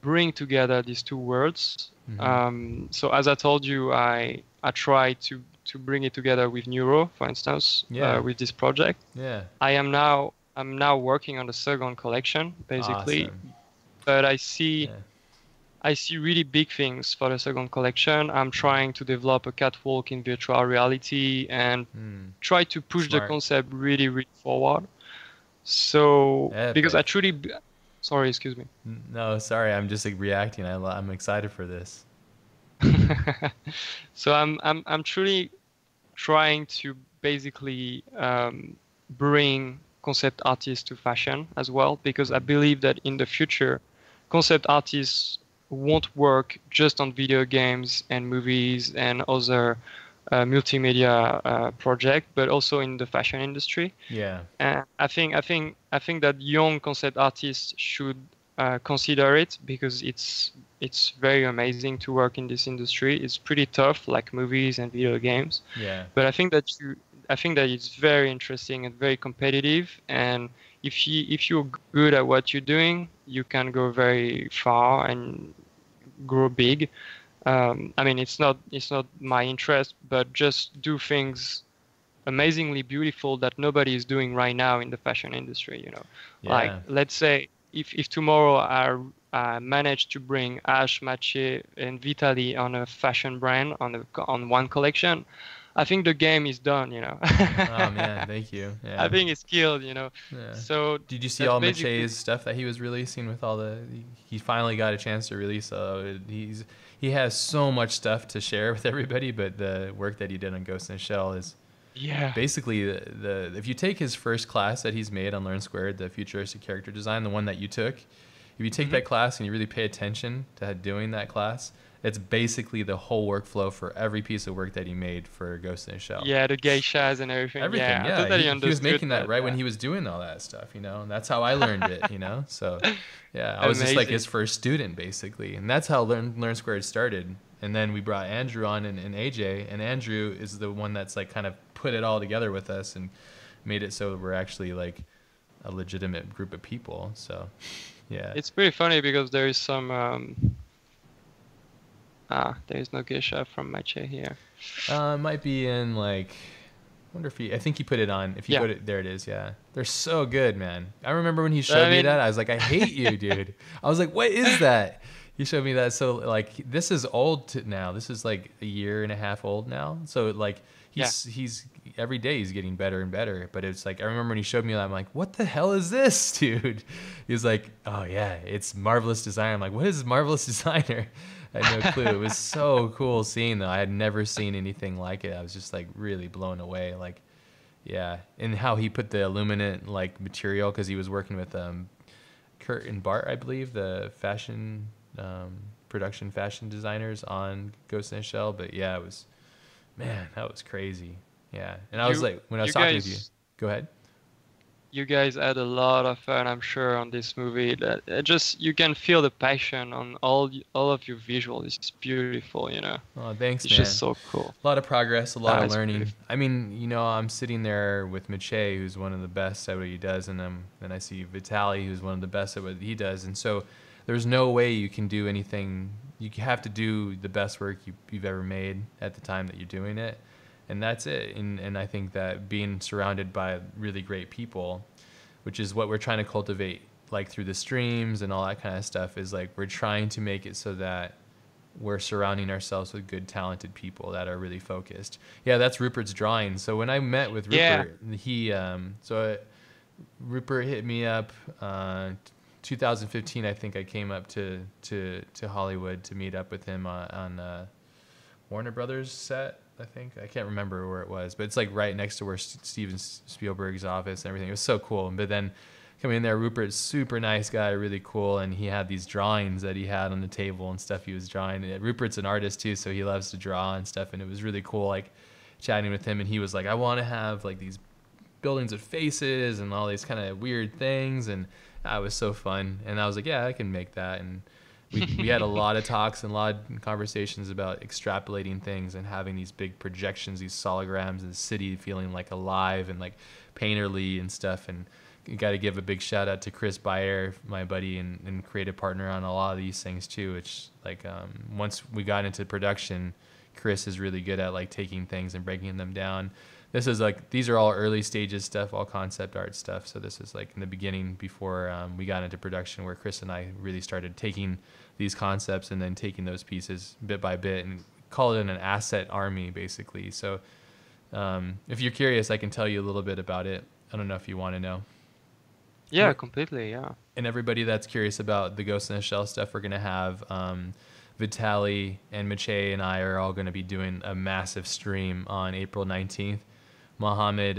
bring together these two words. Hmm. So as I told you, I try to bring it together with Neuro, for instance, Yeah. with this project. Yeah. I'm now working on the second collection, basically, Awesome. but I see Yeah. I see really big things for the second collection. I'm trying to develop a catwalk in virtual reality and Hmm. try to push the Smart. concept really, really forward. So, because I Epic. truly, sorry, excuse me. No, sorry, I'm just like reacting. I'm excited for this. So I'm truly trying to basically bring concept artists to fashion as well, because I believe that in the future, concept artists won't work just on video games and movies and other multimedia project, but also in the fashion industry. Yeah. And I think that young concept artists should consider it, because it's very amazing to work in this industry. It's pretty tough, like movies and video games, Yeah. but I think that it's very interesting and very competitive. And if you're good at what you're doing, you can go very far and grow big. I mean, it's not my interest, but just do things amazingly beautiful that nobody is doing right now in the fashion industry, you know. Like, Yeah. let's say if tomorrow I manage to bring Ash, Mache, and Vitali on a fashion brand on one collection, I think the game is done, you know. Oh man, thank you. I Yeah. think it's killed, you know. Yeah. So Did you see that's all basically, Mache's stuff that he was releasing with all the? He finally got a chance to release. He has so much stuff to share with everybody, but the work that he did on Ghost in the Shell is yeah. basically the if you take his first class that he's made on Learn Squared, the futuristic character design, the one that you took, if you take Hmm. that class and you really pay attention to doing that class, it's basically the whole workflow for every piece of work that he made for Ghost in the Shell. Yeah, the geishas and everything. Everything, Yeah, I yeah. totally He was understood making that that. right when he was doing all that stuff, and that's how I learned it, So, yeah, I was just like Amazing. his first student basically, and that's how Learn Squared started. And then we brought Andrew on and AJ, and Andrew is the one that's like kind of put it all together with us and made it so we're actually like a legitimate group of people. So, yeah. It's pretty funny because there is some there is no geisha from Mache here. Might be in like. Wonder if I think he put it on. If you Yeah. go to, there it is. Yeah, they're so good, man. I remember when he I showed me mean, that, I was like, I hate you, dude. I was like, what is that? He showed me that. So like, this is old now. This is like a year and a half old now. So like, yeah. he's every day he's getting better and better. But it's like I remember when he showed me that, I'm like, what the hell is this, dude? He was like, oh yeah, it's Marvelous Designer. I'm like, what is Marvelous Designer? I had no clue. It was so cool seeing though. I had never seen anything like it. I was just like really blown away. Like, yeah, and how he put the illuminant like material because he was working with Kurt and Bart, I believe, the fashion production fashion designers on Ghost in the Shell. But yeah, it was, man, that was crazy. Yeah, and I was You like, when I was you talking with you, guys go ahead. you guys had a lot of fun, I'm sure, on this movie. That just you can feel the passion on all of your visuals. It's beautiful, you know. Oh, thanks, It's just man. so cool. A lot of progress, a lot of It's learning. beautiful. I mean, I'm sitting there with Mache, who's one of the best at what he does, and then I see Vitali, who's one of the best at what he does, and so there's no way you can do anything. You have to do the best work you've ever made at the time that you're doing it, and that's it. And I think that being surrounded by really great people, which is what we're trying to cultivate, like through the streams and all that kind of stuff, is like we're trying to make it so that we're surrounding ourselves with good, talented people that are really focused. Yeah, that's Rupert's drawing. So when I met with Yeah. Rupert, Rupert hit me up. 2015, I think I came up to Hollywood to meet up with him on Warner Brothers set. I think I can't remember where it was, but it's like right next to where Steven Spielberg's office and everything. It was so cool. But then coming in there, Rupert's super nice guy, really cool, and he had these drawings that he had on the table and stuff he was drawing. And Rupert's an artist too, so he loves to draw and stuff, and it was really cool, like chatting with him. And he was like, I want to have like these buildings with faces and all these kind of weird things, and that was so fun. And I was like, yeah, I can make that. And we had a lot of talks and a lot of conversations about extrapolating things and having these big projections, these solograms, and the city feeling like alive and like painterly and stuff. And you got to give a big shout out to Chris Bayer, my buddy and creative partner on a lot of these things too. Which like once we got into production, Chris is really good at like taking things and breaking them down. This is like, these are all early stages stuff, all concept art stuff. So this is like in the beginning before we got into production, where Chris and I really started taking these concepts and then taking those pieces bit by bit and call it an asset army basically. So if you're curious, I can tell you a little bit about it. I don't know if you want to know. Yeah, completely. Yeah. And everybody that's curious about the Ghost in the Shell stuff, we're going to have Vitaly and Maciej and I are all going to be doing a massive stream on April 19th. Mohammed,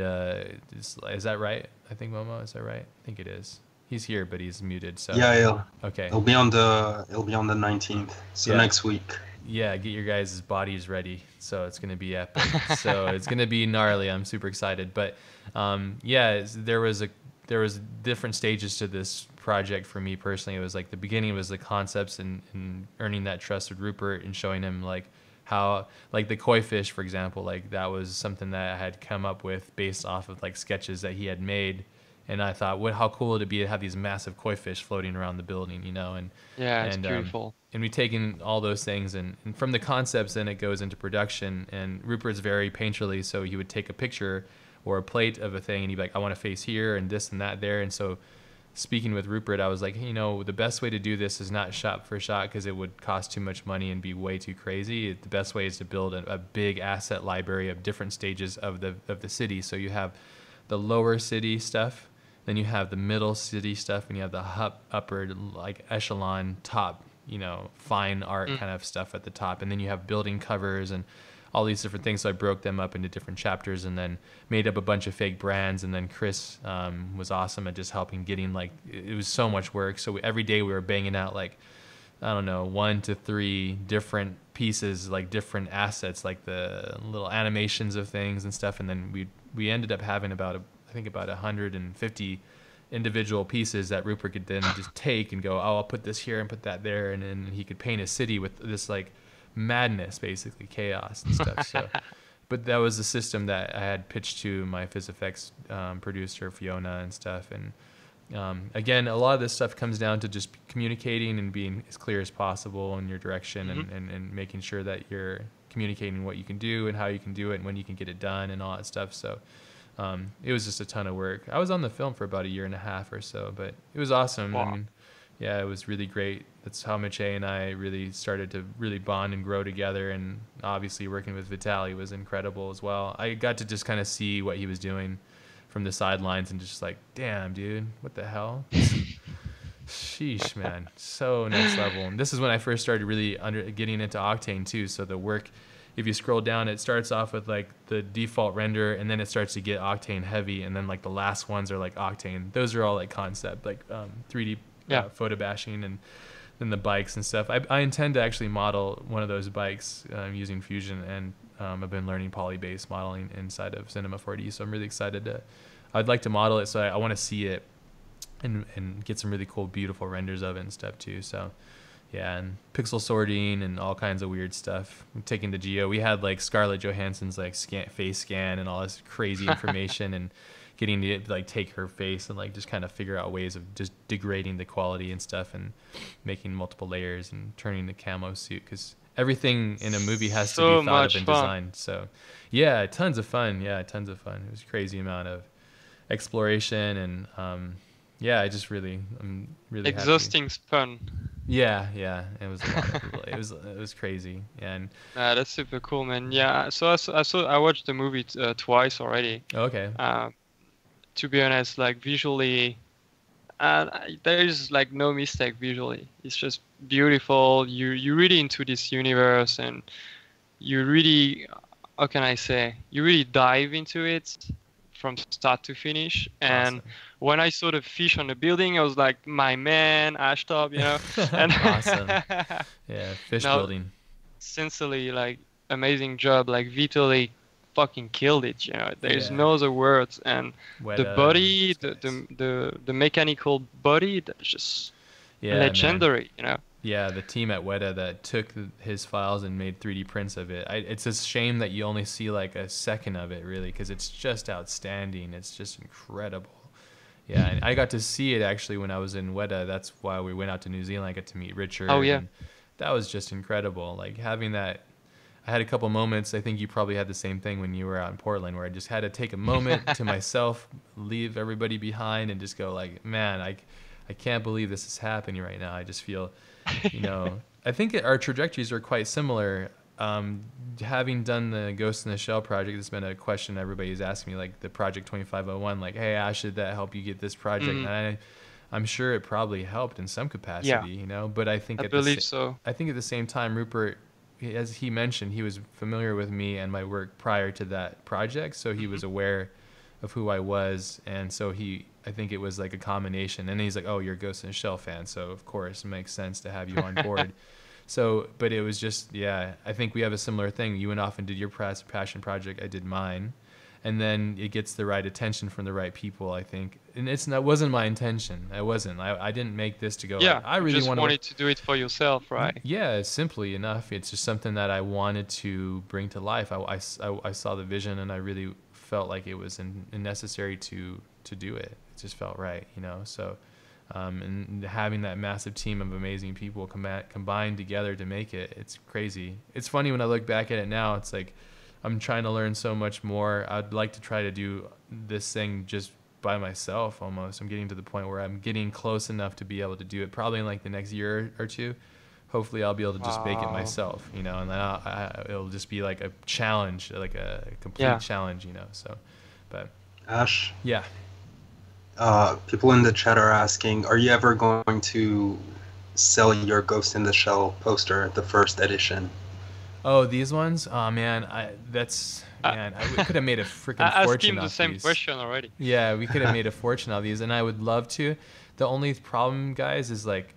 is that right? I think Momo, is that right? I think it is. He's here, but he's muted. So Yeah. Okay. It'll be on the 19th. So next week. Yeah, get your guys' bodies ready. So it's gonna be epic. So it's gonna be gnarly. I'm super excited. But there was different stages to this project for me personally. It was like the beginning was the concepts and earning that trust with Rupert and showing him like how, like the koi fish, for example, like that was something that I had come up with based off of like sketches that he had made. And I thought, how cool would it be to have these massive koi fish floating around the building, you know? And yeah, it's beautiful. And we've taken all those things and from the concepts, then it goes into production. And Rupert's very painterly, so he would take a picture or a plate of a thing and he'd be like, I want a face here and this and that there. And so speaking with Rupert, I was like, you know, the best way to do this is not shot for shot because it would cost too much money and be way too crazy. The best way is to build a big asset library of different stages of the city. So you have the lower city stuff, then you have the middle city stuff, and you have the upper like echelon top, you know, fine art kind of stuff at the top, and then you have building covers and all these different things. So I broke them up into different chapters and then made up a bunch of fake brands. And then Chris was awesome at just helping getting like, it was so much work. So every day we were banging out like, I don't know, 1 to 3 different pieces, like different assets, like the little animations of things and stuff. And then we ended up having about 150 individual pieces that Rupert could then just take and go, oh, I'll put this here and put that there. And then he could paint a city with this like madness, basically chaos and stuff. So, but that was the system that I had pitched to my PhysFX producer Fiona and stuff. And again, a lot of this stuff comes down to just communicating and being as clear as possible in your direction and making sure that you're communicating what you can do and how you can do it and when you can get it done and all that stuff. So it was just a ton of work. I was on the film for about 1.5 years or so, but it was awesome. Wow. I mean, yeah, it was really great. That's how Maciej and I really started to really bond and grow together. And obviously working with Vitaly was incredible as well. I got to just kind of see what he was doing from the sidelines and just like, damn, dude, what the hell? Sheesh, man. So next level. And this is when I first started really getting into Octane too. So the work, if you scroll down, it starts off with like the default render and then it starts to get Octane heavy. And then like the last ones are like Octane. Those are all like concept, like 3D photo bashing and then the bikes and stuff. I intend to actually model one of those bikes using Fusion, and I've been learning poly-based modeling inside of Cinema 4D, so I'm really excited I'd like to model it, so I want to see it and get some really cool, beautiful renders of it and stuff too. So yeah, and pixel sorting and all kinds of weird stuff. I'm taking the geo. We had like Scarlett Johansson's like face scan and all this crazy information and getting to like take her face and like just kind of figure out ways of just degrading the quality and stuff and making multiple layers and turning the camo suit, because everything in a movie has to be thought of and designed. So yeah, tons of fun. It was a crazy amount of exploration and I'm really exhausting happy. fun. Yeah, it was a lot of, it was crazy. And that's super cool, man. Yeah, so I watched the movie twice already. Okay. To be honest, like visually, there is like no mistake visually. It's just beautiful. You're really into this universe, and you really, how can I say, you really dive into it from start to finish. And awesome. When I saw the fish on the building, I was like, my man, Ashtop, you know. And awesome. Yeah, fish building. Sincerely, like amazing job. Like Vitaly fucking killed it, you know. There's no other words. And Weta, the body, the mechanical body, that's just legendary, man. You know. Yeah, the team at Weta that took his files and made 3D prints of it. It's a shame that you only see like a second of it, really, because it's just outstanding. It's just incredible. Yeah, and I got to see it actually when I was in Weta. That's why we went out to New Zealand. I got to meet Richard. Oh, yeah. And that was just incredible. Like having that, I had a couple moments. I think you probably had the same thing when you were out in Portland, where I just had to take a moment to myself, leave everybody behind, and just go like, man, I can't believe this is happening right now. I just feel you know, I think our trajectories are quite similar. Having done the Ghost in the Shell project, it's been a question everybody's asking me, like the Project 2501, like, hey, Ash, did that help you get this project? Mm. And I'm sure it probably helped in some capacity, Yeah, you know, but I think I believe so. I think at the same time, Rupert, as he mentioned, he was familiar with me and my work prior to that project, so he was aware of who I was, and so I think it was like a combination. And he's like, "Oh, you're a Ghost in the Shell fan, so of course it makes sense to have you on board." So, but it was just, yeah, I think we have a similar thing. You went off and did your passion project, I did mine, and then it gets the right attention from the right people, I think. And that wasn't my intention. I didn't make this to go, Yeah, like, I you really just wanted to do it for yourself, right? Yeah, simply enough. It's just something that I wanted to bring to life. I saw the vision, and I really felt like it was necessary to do it. It just felt right, you know. So, and having that massive team of amazing people combined together to make it, it's crazy. It's funny when I look back at it now. It's like I'm trying to learn so much more. I'd like to try to do this thing just by myself almost. I'm getting to the point where I'm getting close enough to be able to do it probably in like the next year or two. Hopefully I'll be able to just make it myself, you know, and then it'll just be like a challenge, like a complete challenge, you know. So, but Ash, yeah. People in the chat are asking, are you ever going to sell your Ghost in the Shell poster, the first edition? Oh, these ones? Oh man, we could have made a freaking fortune off these. I asked him the same question already. Yeah, we could have made a fortune out of these, and I would love to. The only problem, guys, is like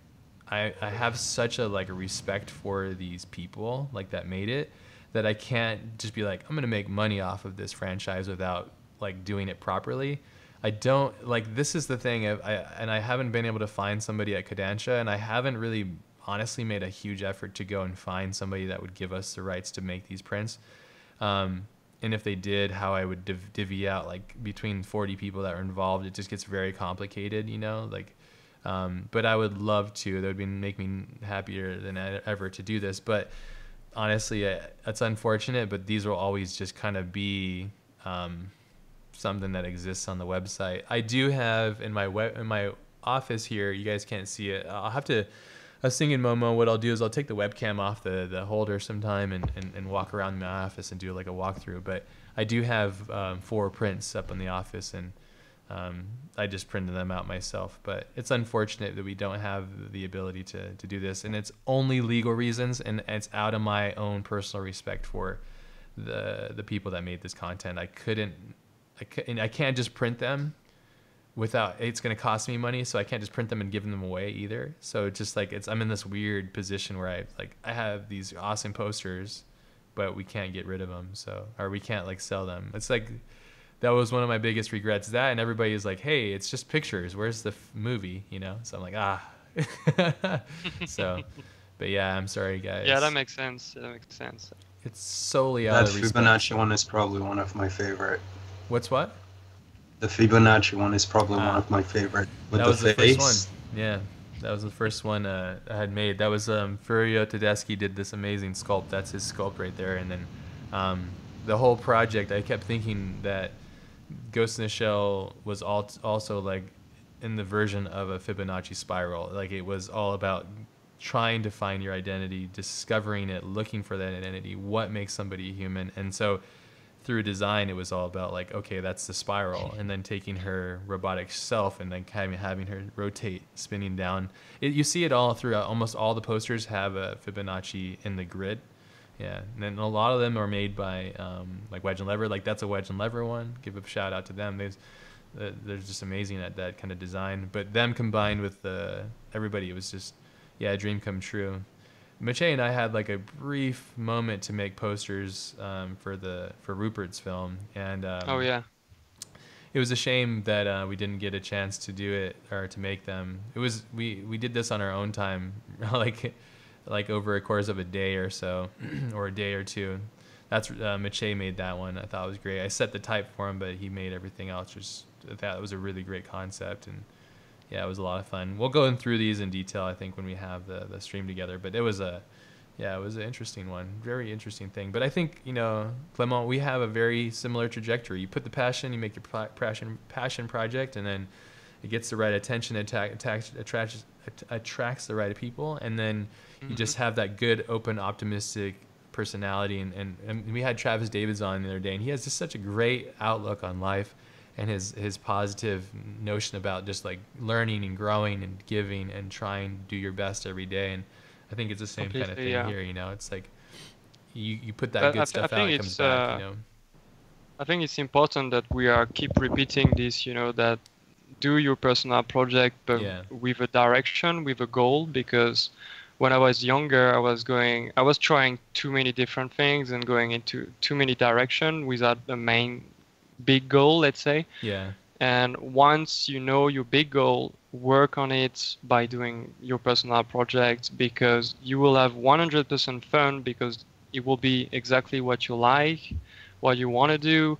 I have such a like a respect for these people like that made it, that I can't just be like, I'm gonna make money off of this franchise without like doing it properly. I don't like, this is the thing, and I haven't been able to find somebody at Kodansha, and I haven't really honestly made a huge effort to go and find somebody that would give us the rights to make these prints. And if they did, how I would divvy out like between 40 people that are involved, it just gets very complicated, you know, like, but I would love to. That would make me happier than ever to do this. But honestly, it's unfortunate, but these will always just kind of be something that exists on the website. I do have in my office here, you guys can't see it. I'll have to, I was thinking, Momo, what I'll do is I'll take the webcam off the holder sometime and walk around my office and do like a walkthrough. But I do have 4 prints up in the office, and I just printed them out myself. But it's unfortunate that we don't have the ability to do this, and it's only legal reasons, and it's out of my own personal respect for the people that made this content. I can't just print them without, it's going to cost me money, so I can't just print them and give them away either. So it's just like, I'm in this weird position where I have these awesome posters, but we can't get rid of them, or we can't like sell them. It's like, that was one of my biggest regrets. That, and everybody is like, hey, it's just pictures, where's the movie, you know? So I'm like, so, but yeah, I'm sorry guys. Yeah, that makes sense. It's solely out of respect. That Fibonacci one is probably one of my favorite. What? The Fibonacci one is probably one of my favorite. With that was the first one. Yeah, that was the first one I had made. That was Furio Tedeschi did this amazing sculpt. That's his sculpt right there. And then the whole project, I kept thinking that Ghost in the Shell was also like in the version of a Fibonacci spiral. Like it was all about trying to find your identity, discovering it, looking for that identity, what makes somebody human. And so through design, it was all about like, okay, that's the spiral, and then taking her robotic self and then having her rotate, spinning down. You see it all throughout. Almost all the posters have a Fibonacci in the grid. Yeah, and then a lot of them are made by like Wedge and Lever. Like that's a Wedge and Lever one. Give a shout out to them. They're just amazing at that kind of design. But them combined with everybody, it was just, yeah, a dream come true. Mache and I had like a brief moment to make posters for Rupert's film, and oh yeah, it was a shame that we didn't get a chance to do it or to make them. It was we did this on our own time, like over a course of a day or so, or a day or two. That's Mache made that one. I thought it was great. I set the type for him, but he made everything else. That was a really great concept, and yeah, it was a lot of fun. We'll go through these in detail, I think, when we have the stream together. But it was an interesting one, very interesting thing. But I think, you know, Clement, we have a very similar trajectory. You put the passion, you make your passion project, and then it gets the right attention, attracts the right people, and then you just have that good, open, optimistic personality. And we had Travis Davids on the other day, and he has just such a great outlook on life, and his positive notion about just like learning and growing and giving and trying to do your best every day. And I think it's the same kind of thing here. You know, it's like you put that good stuff out, it comes back. You know. I think it's important that we keep repeating this. You know, that do your personal project, but with a direction, with a goal. Because when I was younger, I was trying too many different things and going into too many directions without a main big goal, let's say. Yeah. And once you know your big goal, work on it by doing your personal project, because you will have 100% fun, because it will be exactly what you like, what you want to do,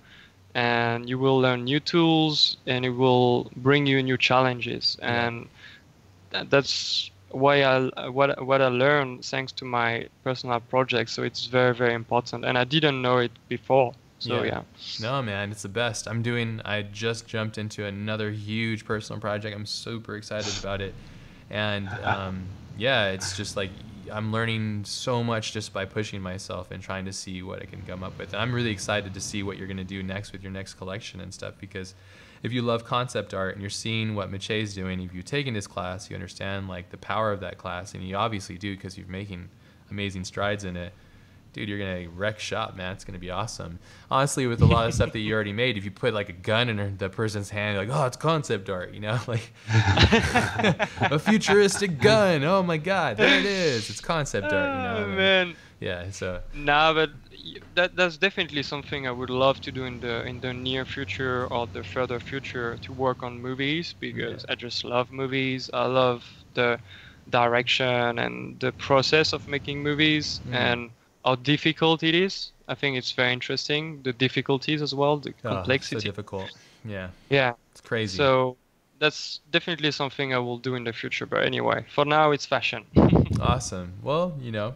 and you will learn new tools, and it will bring you new challenges. And that's why what I learned thanks to my personal project. So it's very, very important, and I didn't know it before. So yeah. No, man, it's the best. I just jumped into another huge personal project. I'm super excited about it. And it's just like I'm learning so much just by pushing myself and trying to see what I can come up with. And I'm really excited to see what you're going to do next with your next collection and stuff, because if you love concept art and you're seeing what Maciej's doing, if you've taken his class, you understand like the power of that class, and you obviously do because you're making amazing strides in it. Dude, you're going to wreck shop, man. It's going to be awesome. Honestly, with a lot of stuff that you already made, if you put like a gun in the person's hand, you're like, oh, it's concept art, you know? Like a futuristic gun. Oh my God, there it is. It's concept art, you know? Oh, man. Yeah, so. Nah, but that's definitely something I would love to do in the near future or the further future, to work on movies, because I just love movies. I love the direction and the process of making movies, and how difficult it is. I think it's very interesting. The difficulties as well, the complexity. So difficult. Yeah. Yeah. It's crazy. So that's definitely something I will do in the future. But anyway, for now, it's fashion. Awesome. Well, you know,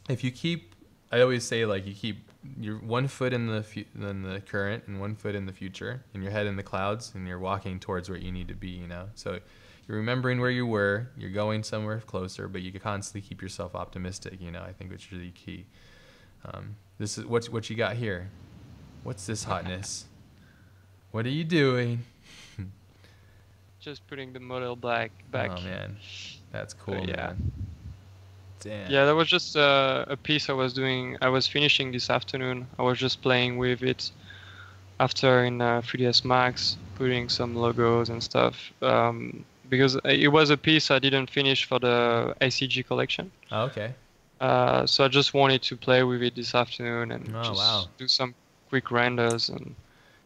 if you keep, I always say like you keep your 1 foot in the current and 1 foot in the future, and your head in the clouds, and you're walking towards where you need to be, you know. So you're remembering where you were, you're going somewhere closer, but you can constantly keep yourself optimistic, you know. I think it's really key. This is what you got here. What's this hotness? What are you doing? Just putting the model back. Oh man, that's cool. Man. Damn. Yeah, that was just a piece I was doing. I was finishing this afternoon. I was just playing with it after in 3ds Max, putting some logos and stuff. Because it was a piece I didn't finish for the ACG collection. Oh, okay. So I just wanted to play with it this afternoon and do some quick renders. And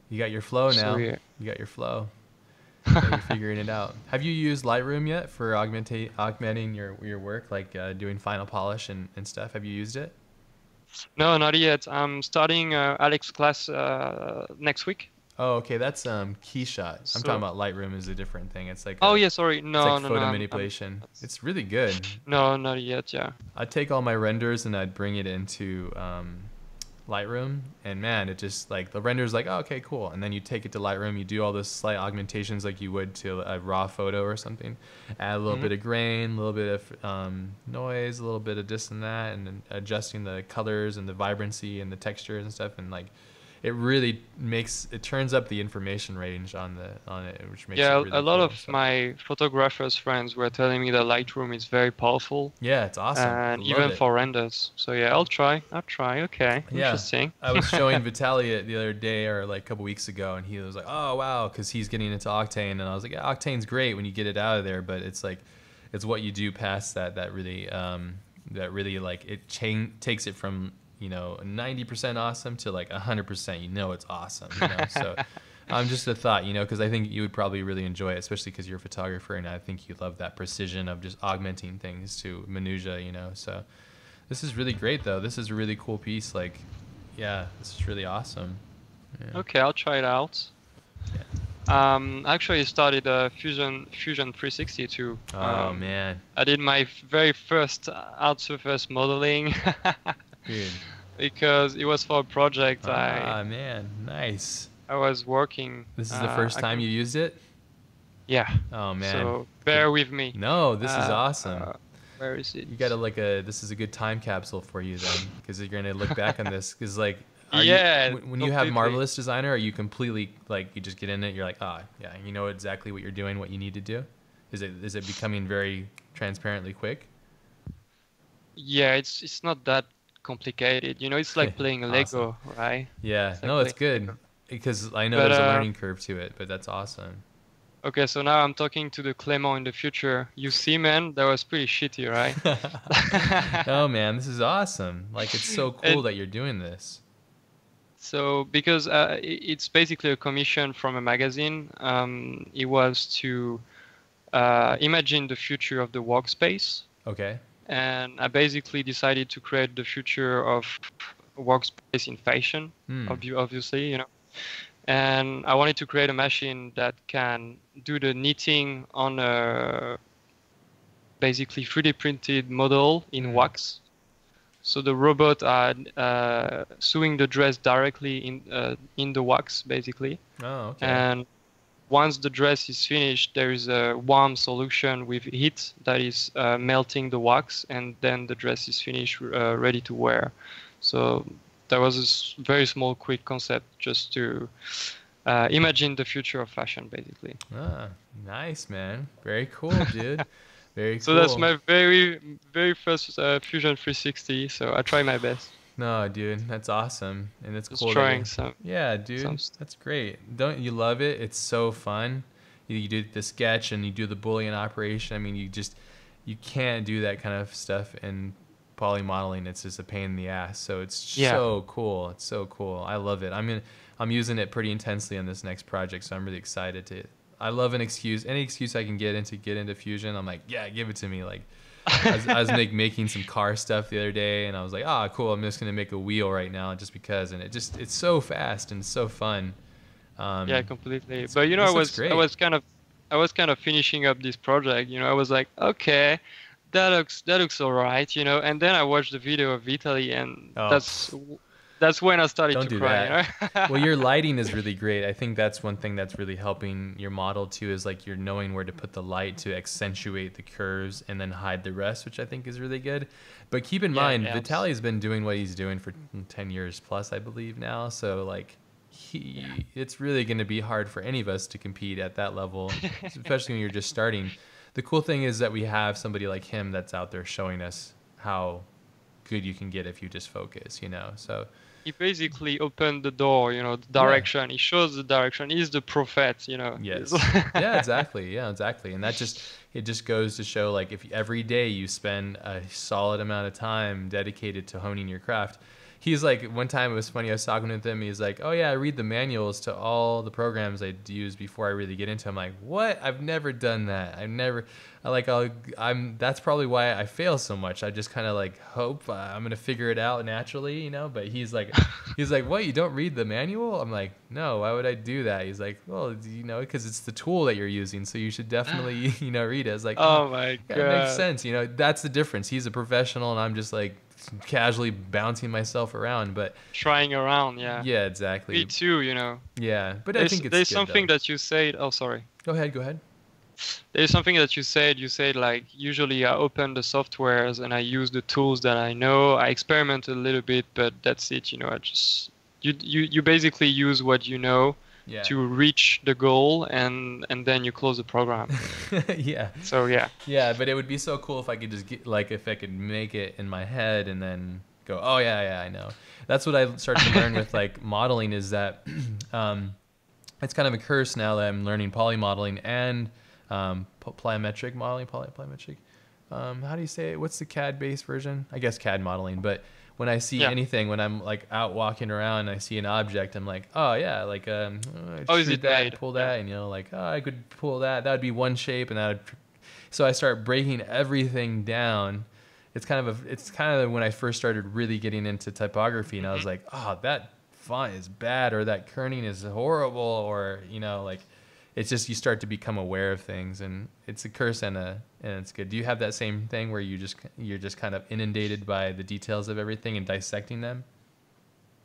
you got your flow now. You got your flow. You're figuring it out. Have you used Lightroom yet for augmenting your work, like doing final polish and stuff? Have you used it? No, not yet. I'm starting Alex's class next week. Oh, okay. That's Keyshot. I'm talking about Lightroom is a different thing. It's like sorry. No, it's like photo manipulation. It's really good. No, not yet. Yeah. I'd take all my renders and I'd bring it into Lightroom, and man, it just like the render's like, oh, okay, cool. And then you take it to Lightroom, you do all those slight augmentations like you would to a raw photo or something. Add a little bit of grain, a little bit of noise, a little bit of this and that, and then adjusting the colors and the vibrancy and the textures and stuff, and like it really turns up the information range on it, which makes it really a lot cool. of my photographers friends were telling me that Lightroom is very powerful. Yeah, it's awesome. And even for renders. So yeah, I'll try. Okay. Yeah. Interesting. I was showing Vitaly the other day or like a couple weeks ago, and he was like, "Oh wow," because he's getting into Octane, and I was like, yeah, "Octane's great when you get it out of there, but it's like, it's what you do past that really like it takes it from 90% awesome to like 100%, it's awesome, so just a thought, because I think you would probably really enjoy it, especially because you're a photographer, and I think you love that precision of just augmenting things to minutia, so this is really great though. This is a really cool piece. Like, yeah, this is really awesome. Yeah. Okay, I'll try it out. Yeah. Actually I started Fusion 360 too. Oh man, I did my very first art surface modeling. Dude. Because it was for a project. Man, nice. I was working. This is the first time you used it? Yeah. Oh man. So bear with me. No, this is awesome. Where is it? You gotta this is a good time capsule for you then, because you're gonna look back on this. Because like, Yeah, when you have completely. Marvelous Designer, are you completely like you just get in it? You're like, ah, yeah, you know exactly what you're doing, what you need to do. Is it becoming very transparently quick? Yeah, it's not that complicated. You know, it's like playing Awesome. Lego, right? Yeah, It's like no, it's playing good Lego. because I know But there's a learning curve to it, but that's awesome. okay, so now I'm talking to the Clément in the future. You see, man, that was pretty shitty, right? Oh man, this is awesome. Like it's so cool And that you're doing this. so because it's basically a commission from a magazine. It was to imagine the future of the workspace. Okay. And I basically decided to create the future of workspace in fashion, obviously, you know. And I wanted to create a machine that can do the knitting on a basically 3D printed model in wax. So the robot are sewing the dress directly in the wax, basically. Oh, okay. And once the dress is finished, there is a warm solution with heat that is melting the wax, and then the dress is finished, ready to wear. So that was a very small, quick concept just to imagine the future of fashion, basically. Ah, nice, man. Very cool, dude. Very cool. So that's my very, very first Fusion 360. So I try my best. No, dude, that's awesome, and it's Just cool. trying some. Yeah, dude, that's great. Don't you love it? It's so fun. You do the sketch and you do the Boolean operation. I mean, you can't do that kind of stuff in poly modeling. It's just a pain in the ass. So it's so cool. It's so cool. I love it. I'm using it pretty intensely on this next project, so I'm really excited to. I love any excuse I can get into Fusion. I'm like, yeah, give it to me. Like, I was making some car stuff the other day, and I was like, ah, cool. I'm just gonna make a wheel right now, just because. And it's so fast and so fun. Yeah, completely. But you know, I was kind of finishing up this project. You know, I was like, okay, that looks all right. You know, and then I watched the video of Vitaly, and that's when I started to cry. That. You know? Well, your lighting is really great. I think that's one thing that's really helping your model too, is like you're knowing where to put the light to accentuate the curves and then hide the rest, which I think is really good. But keep in mind, Vitaly's been doing what he's doing for 10 years plus, I believe now. So like, it's really going to be hard for any of us to compete at that level, especially when you're just starting. The cool thing is that we have somebody like him that's out there showing us how good you can get if you just focus, you know. So he basically opened the door, you know, the direction. Yeah. He shows the direction. He's the prophet, you know. Yes. Yeah, exactly. Yeah, exactly. And it just goes to show, like, if every day you spend a solid amount of time dedicated to honing your craft. He's like, one time it was funny, I was talking with him, he's like, oh yeah, I read the manuals to all the programs I use before I really get into them. I'm like, what? I've never done that. That's probably why I fail so much. I just kind of like hope I'm going to figure it out naturally, you know? But he's like, what, you don't read the manual? I'm like, no, why would I do that? He's like, well, you know, because it's the tool that you're using, so you should definitely, you know, read it. I was like, oh my God. It makes sense. You know, that's the difference. He's a professional and I'm just like, casually bouncing myself around, but trying around. Yeah, exactly. Me too, you know. Yeah, but I think there's something that you said. Oh, sorry, go ahead. There's something that you said like, usually I open the softwares and I use the tools that I know. I experiment a little bit, but that's it, you know. I just you basically use what you know to reach the goal, and then you close the program. Yeah. So yeah, but it would be so cool if I could just get, like, if I could make it in my head and then go, oh yeah, I know. That's what I start to learn with like modeling, is that it's kind of a curse now that I'm learning poly modeling and plyometric modeling. Plyometric. How do you say it? What's the CAD based version? I guess CAD modeling. But when I see anything, when I'm like out walking around and I see an object, I'm like, oh yeah, like shoot that, pull that, and you know, like, oh, I could pull that. That would be one shape, and so I start breaking everything down. It's kind of when I first started really getting into typography, and I was like, oh, that font is bad, or that kerning is horrible, or, you know, like, it's just, you start to become aware of things, and it's a curse and it's good. Do you have that same thing where you're just kind of inundated by the details of everything and dissecting them?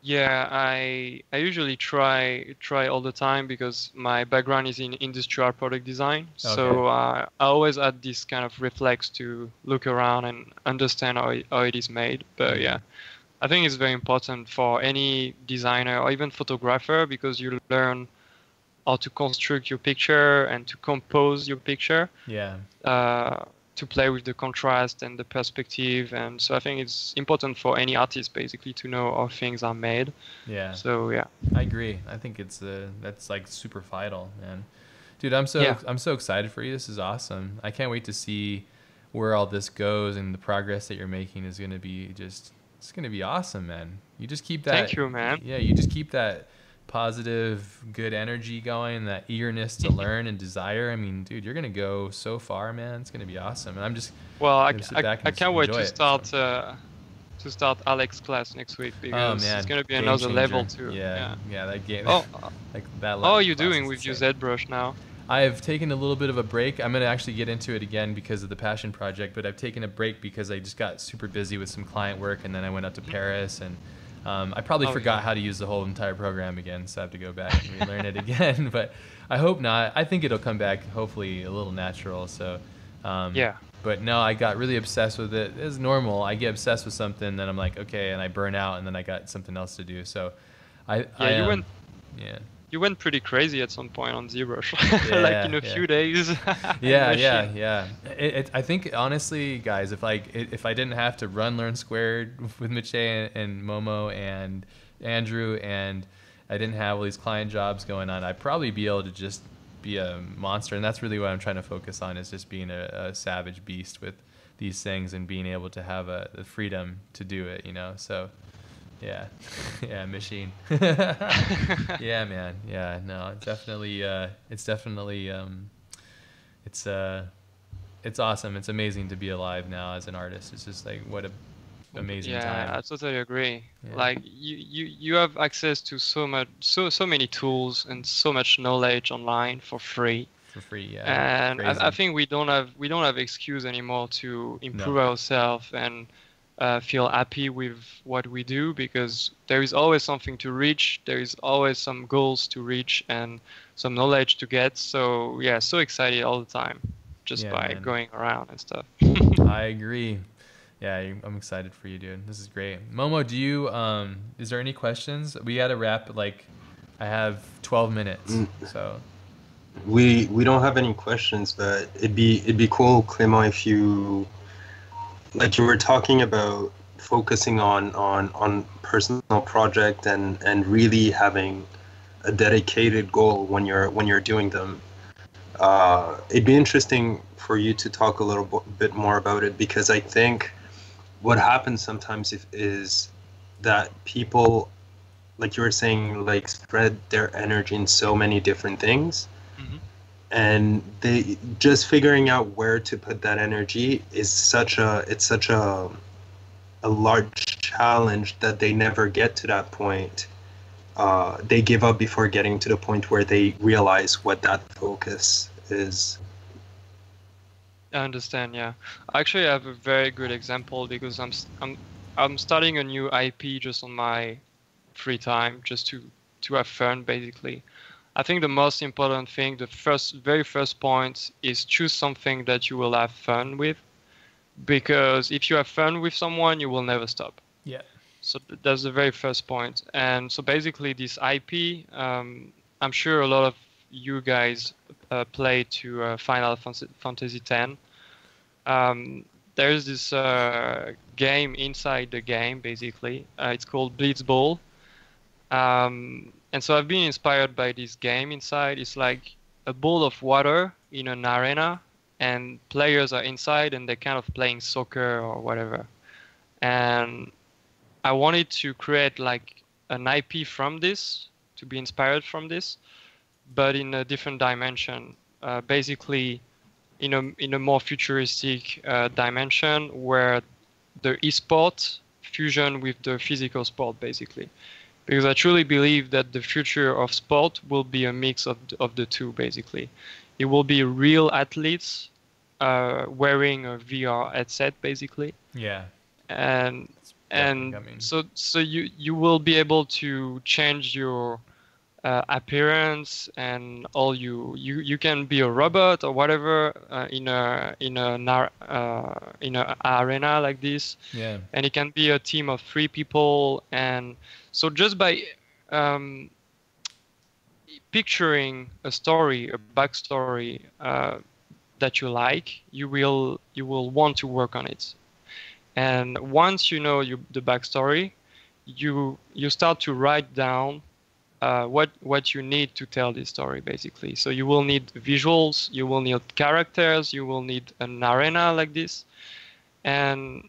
Yeah, I usually try all the time because my background is in industrial product design. So I always had this kind of reflex to look around and understand how it is made. But yeah, I think it's very important for any designer or even photographer because you learn how to construct your picture and to compose your picture. Yeah. To play with the contrast and the perspective, and so I think it's important for any artist basically to know how things are made. Yeah. So yeah, I agree. I think it's that's like super vital, man. Dude, I'm so excited for you. This is awesome. I can't wait to see where all this goes, and the progress that you're making is going to be it's going to be awesome, man. You just keep that. Thank you, man. Yeah, you just keep that positive, good energy going, that eagerness to learn and desire. I mean, dude, you're gonna go so far, man. It's gonna be awesome. And I'm just I can't wait to start Alex's class next week because it's gonna be Game another changer. level too. Yeah, that game. Oh, like that. how are you doing with your ZBrush now? I've taken a little bit of a break. I'm gonna actually get into it again because of the passion project, but I've taken a break because I just got super busy with some client work, and then I went out to Paris and. I probably forgot how to use the whole entire program again, so I have to go back and relearn it again. But I hope not. I think it'll come back, hopefully, a little natural. So, But no, I got really obsessed with it. It's normal. I get obsessed with something, then I'm like, okay, and I burn out, and then I got something else to do. So, You went pretty crazy at some point on ZBrush, like in a few days. Yeah. I think honestly, guys, if I didn't have to learn squared with Miche and Momo and Andrew, and I didn't have all these client jobs going on, I'd probably be able to just be a monster. And that's really what I'm trying to focus on, is just being a savage beast with these things and being able to have the freedom to do it, So. Yeah, machine. Yeah, man. Yeah, no, it's definitely it's awesome. It's amazing to be alive now as an artist. It's just like what a amazing time. Yeah, I totally agree. Yeah. Like you have access to so many tools and so much knowledge online for free. For free, yeah. And I think we don't have excuse anymore to improve ourselves and feel happy with what we do, because there is always something to reach, there is always some goals to reach and some knowledge to get. So yeah, so excited all the time just by going around and stuff. I agree. Yeah, I'm excited for you, dude. This is great. Momo, do you is there any questions? We gotta wrap. Like, I have 12 minutes, so we don't have any questions, but it'd be cool, Clément, if you. Like you were talking about focusing on personal project and really having a dedicated goal when you're doing them. It'd be interesting for you to talk a little bit more about it, because I think what happens sometimes is that people, like you were saying, like spread their energy in so many different things. And they just figuring out where to put that energy is such a large challenge that they never get to that point. They give up before getting to the point where they realize what that focus is. I understand. Yeah, actually, I have a very good example because I'm starting a new IP just on my free time, just to have fun, basically. I think the most important thing, the very first point, is choose something that you will have fun with, because if you have fun with someone, you will never stop. Yeah. So that's the very first point. And so basically this IP, I'm sure a lot of you guys play to Final Fantasy X. There's this game inside the game, basically. It's called Blitzball. And so I've been inspired by this game inside. It's like a bowl of water in an arena, and players are inside and they're kind of playing soccer or whatever. And I wanted to create like an IP from this, to be inspired from this, but in a different dimension. Basically, in a more futuristic dimension where the esport fusion with the physical sport, basically. Because I truly believe that the future of sport will be a mix of the two, basically. It will be real athletes wearing a VR headset, basically. Yeah. And and coming. so you will be able to change your appearance and all you can be a robot or whatever in a arena like this, Yeah. and it can be a team of 3 people. And so just by picturing a story, a backstory that you like, you will want to work on it. And once you know the backstory, you start to write down what you need to tell this story, basically. So you will need visuals, you will need characters, you will need an arena like this, and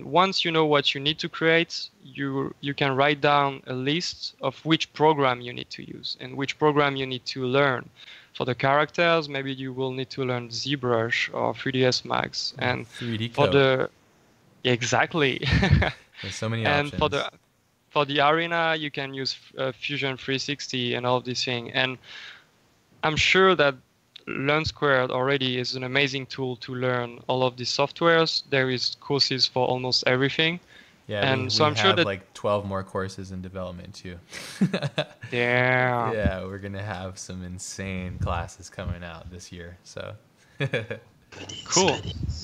once you know what you need to create, you can write down a list of which program you need to use and which program you need to learn. For the characters, maybe you will need to learn ZBrush or 3ds Max, and 3D for code. the exactly. There's so many and options. for the arena, you can use Fusion 360 and all of these things. And I'm sure that Learn Squared already is an amazing tool to learn all of these softwares. There is courses for almost everything. Yeah, and we so I'm have sure that like 12 more courses in development too. yeah, Yeah, we're gonna have some insane classes coming out this year. So cool.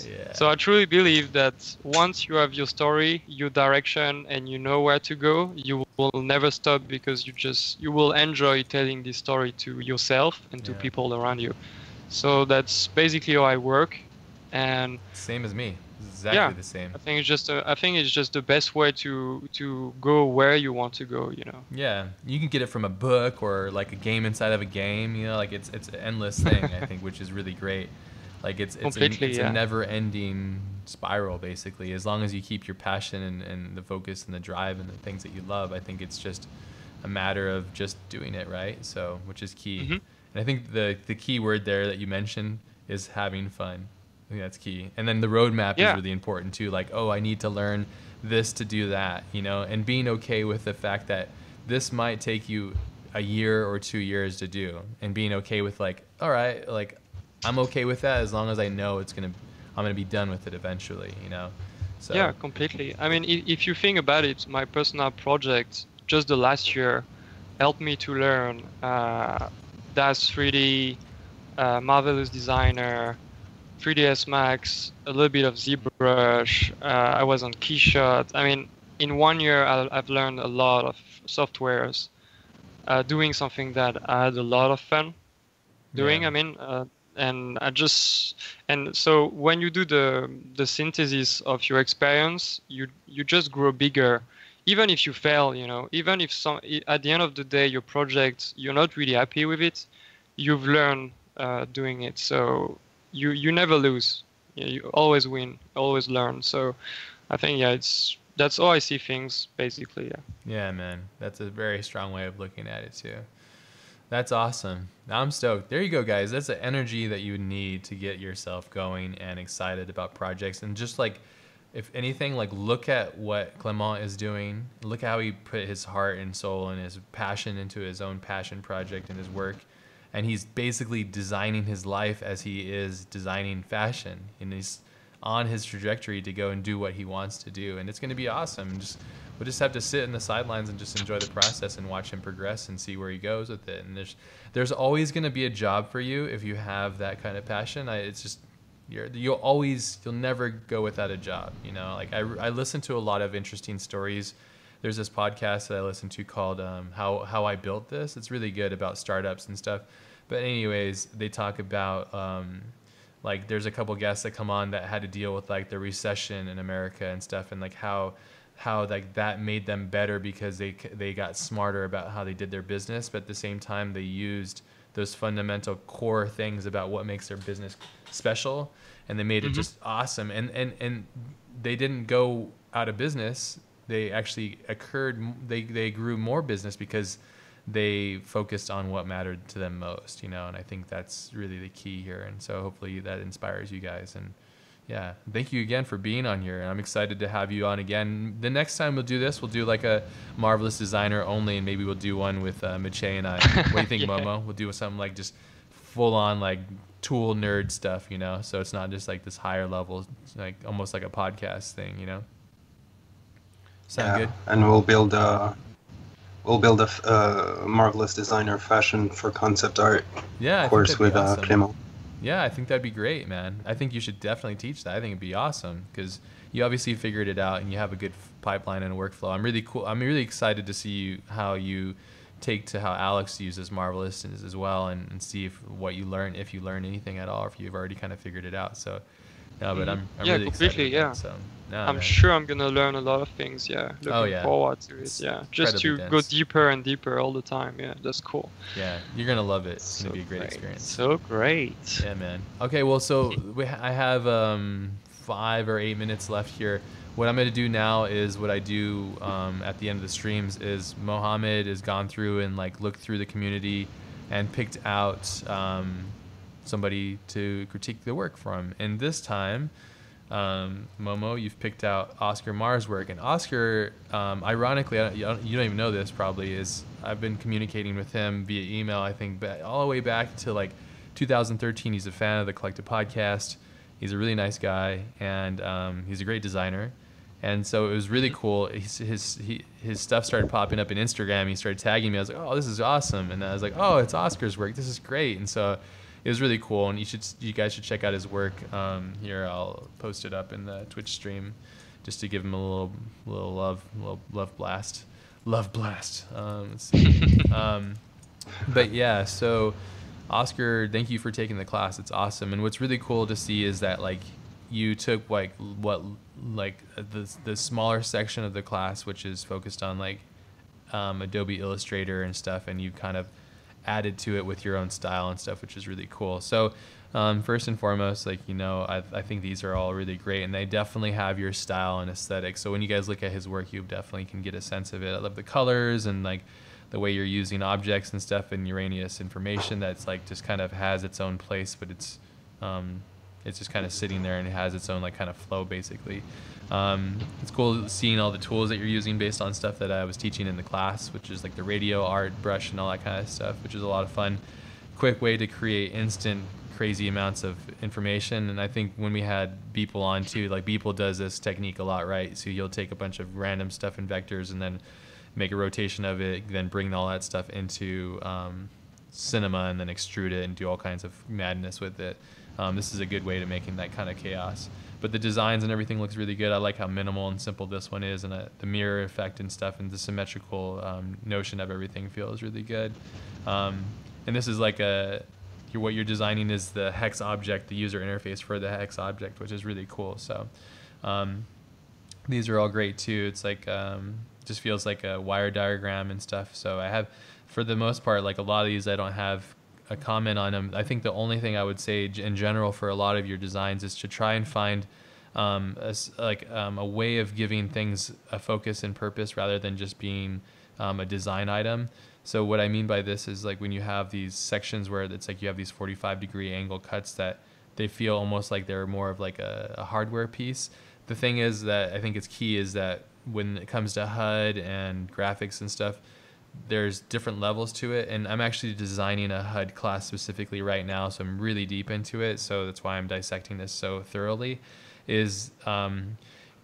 yeah. So I truly believe that once you have your story, your direction, and you know where to go, you will never stop, because you will enjoy telling this story to yourself and to Yeah. people around you. So that's basically how I work. And Same as me. Exactly the same. I think it's just the best way to go where you want to go, you know. Yeah, you can get it from a book or like a game inside of a game. You know, like it's an endless thing. I think, which is really great. Like it's Completely, a yeah. never-ending spiral, basically. As long as you keep your passion and the focus and the drive and the things that you love, I think it's just a matter of just doing it, right? So, which is key. Mhm. And I think the key word there that you mentioned is having fun. I think that's key. And then the roadmap Yeah. is really important too. Like, oh, I need to learn this to do that, you know, and being okay with the fact that this might take you a year or 2 years to do, and being okay with like, all right, like I'm okay with that as long as I know I'm gonna be done with it eventually, you know. So Yeah, completely. I mean, if you think about it, my personal project just the last year helped me to learn DAZ 3D, Marvelous Designer, 3ds Max, a little bit of ZBrush. I was on Keyshot. I mean, in 1 year, I've learned a lot of softwares, doing something that I had a lot of fun doing. Yeah. I mean, and so when you do the synthesis of your experience, you just grow bigger. Even if you fail, you know, even if at the end of the day your project you're not really happy with it, you've learned doing it. So you never lose. You always win, always learn. So I think that's how I see things, basically. Yeah. Yeah, man. That's a very strong way of looking at it too. That's awesome. I'm stoked. There you go, guys. That's the energy that you need to get yourself going and excited about projects. And just like, if anything, like look at what Clement is doing. Look how he put his heart and soul and his passion into his own passion project and his work. And he's basically designing his life as he is designing fashion. And he's on his trajectory to go and do what he wants to do. And it's going to be awesome. We'll just have to sit in the sidelines and just enjoy the process and watch him progress and see where he goes with it. And there's always going to be a job for you if you have that kind of passion. It's just you'll never go without a job. You know, like I listen to a lot of interesting stories. There's this podcast that I listen to called How I Built This. It's really good about startups and stuff. But anyways, they talk about like there's a couple guests that come on that had to deal with like the recession in America and stuff, and like how like that made them better because they got smarter about how they did their business, but at the same time they used those fundamental core things about what makes their business special, and they made it just awesome. And they didn't go out of business. They actually they grew more business because they focused on what mattered to them most, you know. And I think that's really the key here. And so hopefully that inspires you guys. And yeah, thank you again for being on here. And I'm excited to have you on again. The next time we'll do this, we'll do like a Marvelous Designer only, and maybe we'll do one with Maciej and I. What do you think, Yeah. Momo? We'll do something like just full on like tool nerd stuff, you know? So it's not just like this higher level, like almost like a podcast thing, you know? Sound good? And we'll build a marvelous designer fashion for concept art Yeah, I think course that'd be with awesome. Clément. Yeah, I think that'd be great, man. I think you should definitely teach that. I think it'd be awesome because you obviously figured it out and you have a good pipeline and workflow. I'm really excited to see how you take to how Alex uses Marvelous as well, and see what you learn, if you learn anything at all, or if you've already kind of figured it out. So, no, but I'm Yeah, really completely, excited. yeah. So, no, I'm man. sure I'm gonna learn a lot of things. Yeah, Oh, looking yeah. forward to it. It's Yeah, just to incredibly go dense. deeper and deeper all the time. Yeah, that's cool. Yeah, you're gonna love it. It's gonna be a great great. experience. So great. Yeah, man. Okay, well, so I have 5 or 8 minutes left here. What I'm going to do now is what I do at the end of the streams is Mohammed has gone through and like looked through the community and picked out somebody to critique the work from. And this time, Momo, you've picked out Oscar Marr's work. And Oscar, ironically, you don't even know this probably, is I've been communicating with him via email, I think, all the way back to like 2013. He's a fan of the Collective Podcast. He's a really nice guy, and he's a great designer. And so it was really cool. His stuff started popping up in Instagram. He started tagging me. I was like, oh, this is awesome. And I was like, oh, it's Oscar's work. This is great. And so it was really cool. And you guys should check out his work. Here, I'll post it up in the Twitch stream just to give him a little love blast. Love blast. Let's see. But yeah, so Oscar, thank you for taking the class. It's awesome. And what's really cool to see is that like you took like the smaller section of the class, which is focused on like Adobe Illustrator and stuff, and you kind of added to it with your own style and stuff, which is really cool. So first and foremost, like, you know, I think these are all really great, and they definitely have your style and aesthetic. So when you guys look at his work, you definitely can get a sense of it. I love the colors and like the way you're using objects and stuff in Uranus information that's like just kind of has its own place, but it's just kind of sitting there and it has its own like kind of flow basically. It's cool seeing all the tools that you're using based on stuff that I was teaching in the class, which is like the radio, art, brush, and all that kind of stuff, which is a lot of fun. Quick way to create instant crazy amounts of information. And I think when we had Beeple on too, like Beeple does this technique a lot, right? So you'll take a bunch of random stuff in vectors and then make a rotation of it, then bring all that stuff into Cinema and then extrude it and do all kinds of madness with it. This is a good way to making that kind of chaos. But the designs and everything looks really good. I like how minimal and simple this one is, and the mirror effect and stuff and the symmetrical notion of everything feels really good. And this is like what you're designing is the hex object, the user interface for the hex object, which is really cool. So these are all great too. It's like just feels like a wire diagram and stuff. So I have, for the most part, like a lot of these I don't have a comment on them. I think the only thing I would say in general for a lot of your designs is to try and find a way of giving things a focus and purpose rather than just being a design item. So what I mean by this is like when you have these sections where it's like you have these 45-degree angle cuts that they feel almost like they're more of like a hardware piece. The thing is that I think it's key is that when it comes to HUD and graphics and stuff, there's different levels to it, and I'm actually designing a HUD class specifically right now, so I'm really deep into it. So that's why I'm dissecting this so thoroughly. Is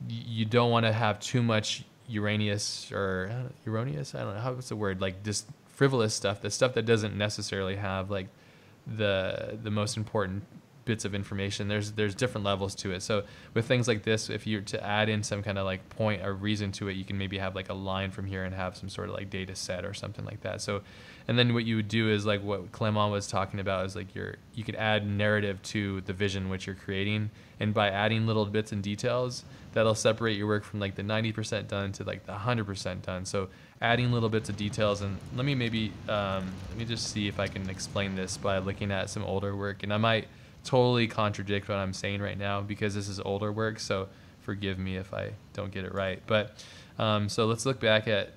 you don't want to have too much Uranus or Uranius? I don't know how what's the word, like just frivolous stuff, the stuff that doesn't necessarily have like the most important bits of information. There's different levels to it. So with things like this, if you're to add in some kind of like point or reason to it, you can maybe have like a line from here and have some sort of like data set or something like that. So, and then what you would do is like what Clément was talking about is like you could add narrative to the vision which you're creating, and by adding little bits and details, that'll separate your work from like the 90% done to like the 100% done. So adding little bits of details, and let me just see if I can explain this by looking at some older work, and I might totally contradict what I'm saying right now because this is older work, so forgive me if I don't get it right. But so let's look back at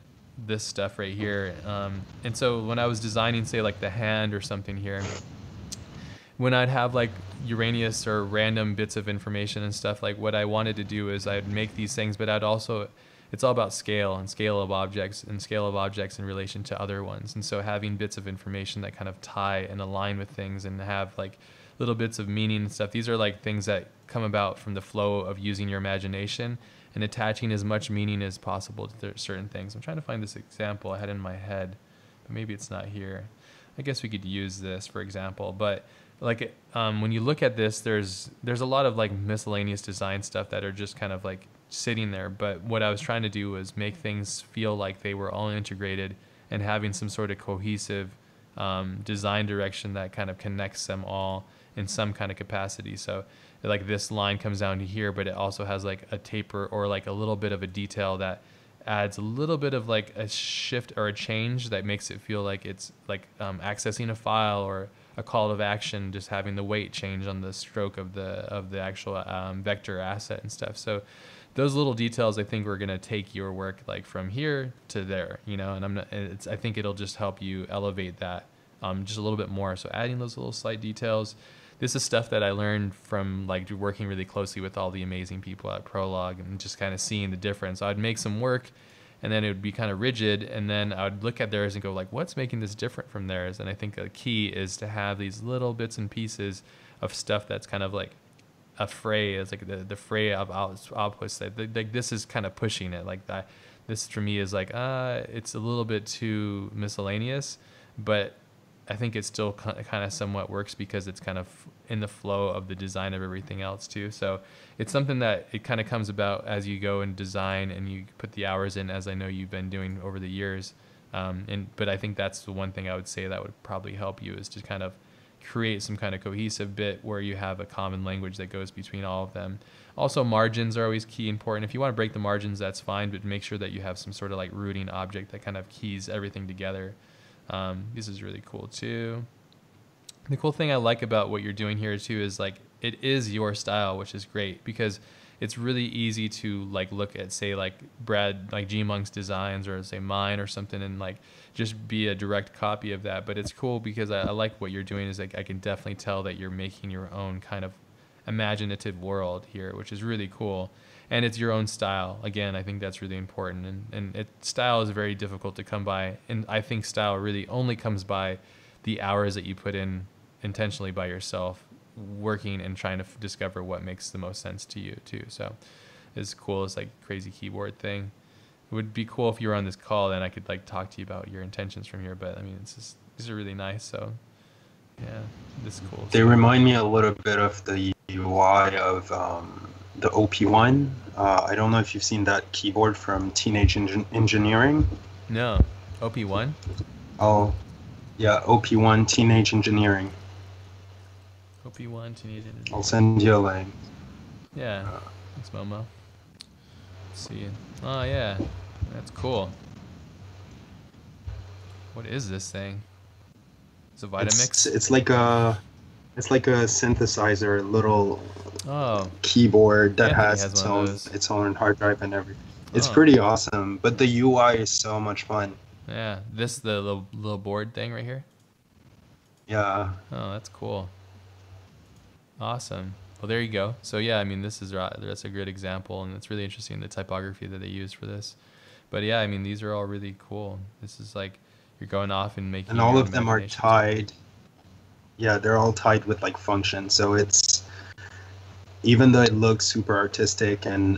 this stuff right here. And so when I was designing, say like the hand or something here, when I'd have like Uranus or random bits of information and stuff, like what I wanted to do is I'd make these things, but I'd also, it's all about scale and scale of objects in relation to other ones. And so having bits of information that kind of tie and align with things and have like little bits of meaning and stuff. These are like things that come about from the flow of using your imagination and attaching as much meaning as possible to certain things. I'm trying to find this example I had in my head, but maybe it's not here. I guess we could use this, for example, but like when you look at this, there's a lot of like miscellaneous design stuff that are just kind of like sitting there. But what I was trying to do was make things feel like they were all integrated and having some sort of cohesive design direction that kind of connects them all in some kind of capacity. So like this line comes down to here, but it also has like a taper or like a little bit of a detail that adds a little bit of like a shift or a change that makes it feel like it's like accessing a file or a call to action, just having the weight change on the stroke of the actual vector asset and stuff. So those little details, I think, are gonna take your work like from here to there, you know. And I think it'll just help you elevate that just a little bit more. So adding those little slight details. This is stuff that I learned from like working really closely with all the amazing people at Prolog and just kind of seeing the difference. I'd make some work and then it would be kind of rigid, and then I would look at theirs and go like, what's making this different from theirs? And I think the key is to have these little bits and pieces of stuff that's kind of like a fray, as like the fray of outputs. Like this is kind of pushing it like that. This for me is like, it's a little bit too miscellaneous, but I think it still kind of somewhat works because it's kind of in the flow of the design of everything else too. So it's something that it kind of comes about as you go and design and you put the hours in, as I know you've been doing over the years. But I think that's the one thing I would say that would probably help you, is to kind of create some kind of cohesive bit where you have a common language that goes between all of them. Also, margins are always key important. If you want to break the margins, that's fine, but make sure that you have some sort of like rooting object that kind of keys everything together. This is really cool too. The cool thing I like about what you're doing here too is like it is your style, which is great because it's really easy to like look at, say, like Brad, like G-Monk's designs, or say mine or something, and like just be a direct copy of that. But it's cool because I like what you're doing. Is like I can definitely tell that you're making your own kind of imaginative world here, which is really cool. And it's your own style. Again, I think that's really important. And style is very difficult to come by. And I think style really only comes by the hours that you put in intentionally by yourself, working and trying to discover what makes the most sense to you too. So it's cool. It's like crazy keyboard thing. It would be cool if you were on this call, then I could like talk to you about your intentions from here. But I mean, it's just, these are really nice. So yeah, this is cool. They remind me a little bit of the UI of the OP1. I don't know if you've seen that keyboard from Teenage Engineering. No. OP1? Oh, yeah, OP1 Teenage Engineering. OP1 Teenage Engineering. I'll send you a link. Yeah. Thanks, Momo. Let's see. Oh, yeah. That's cool. What is this thing? It's a Vitamix? It's like a synthesizer, little keyboard that has its own hard drive and everything. It's pretty awesome, but the UI is so much fun. Yeah, the little board thing right here? Yeah. Oh, that's cool. Awesome. Well, there you go. So yeah, I mean, that's a great example, and it's really interesting the typography that they use for this. But yeah, I mean, these are all really cool. This is like you're going off and making. And all of them are tied. Yeah, they're all tied with like functions. So it's, even though it looks super artistic and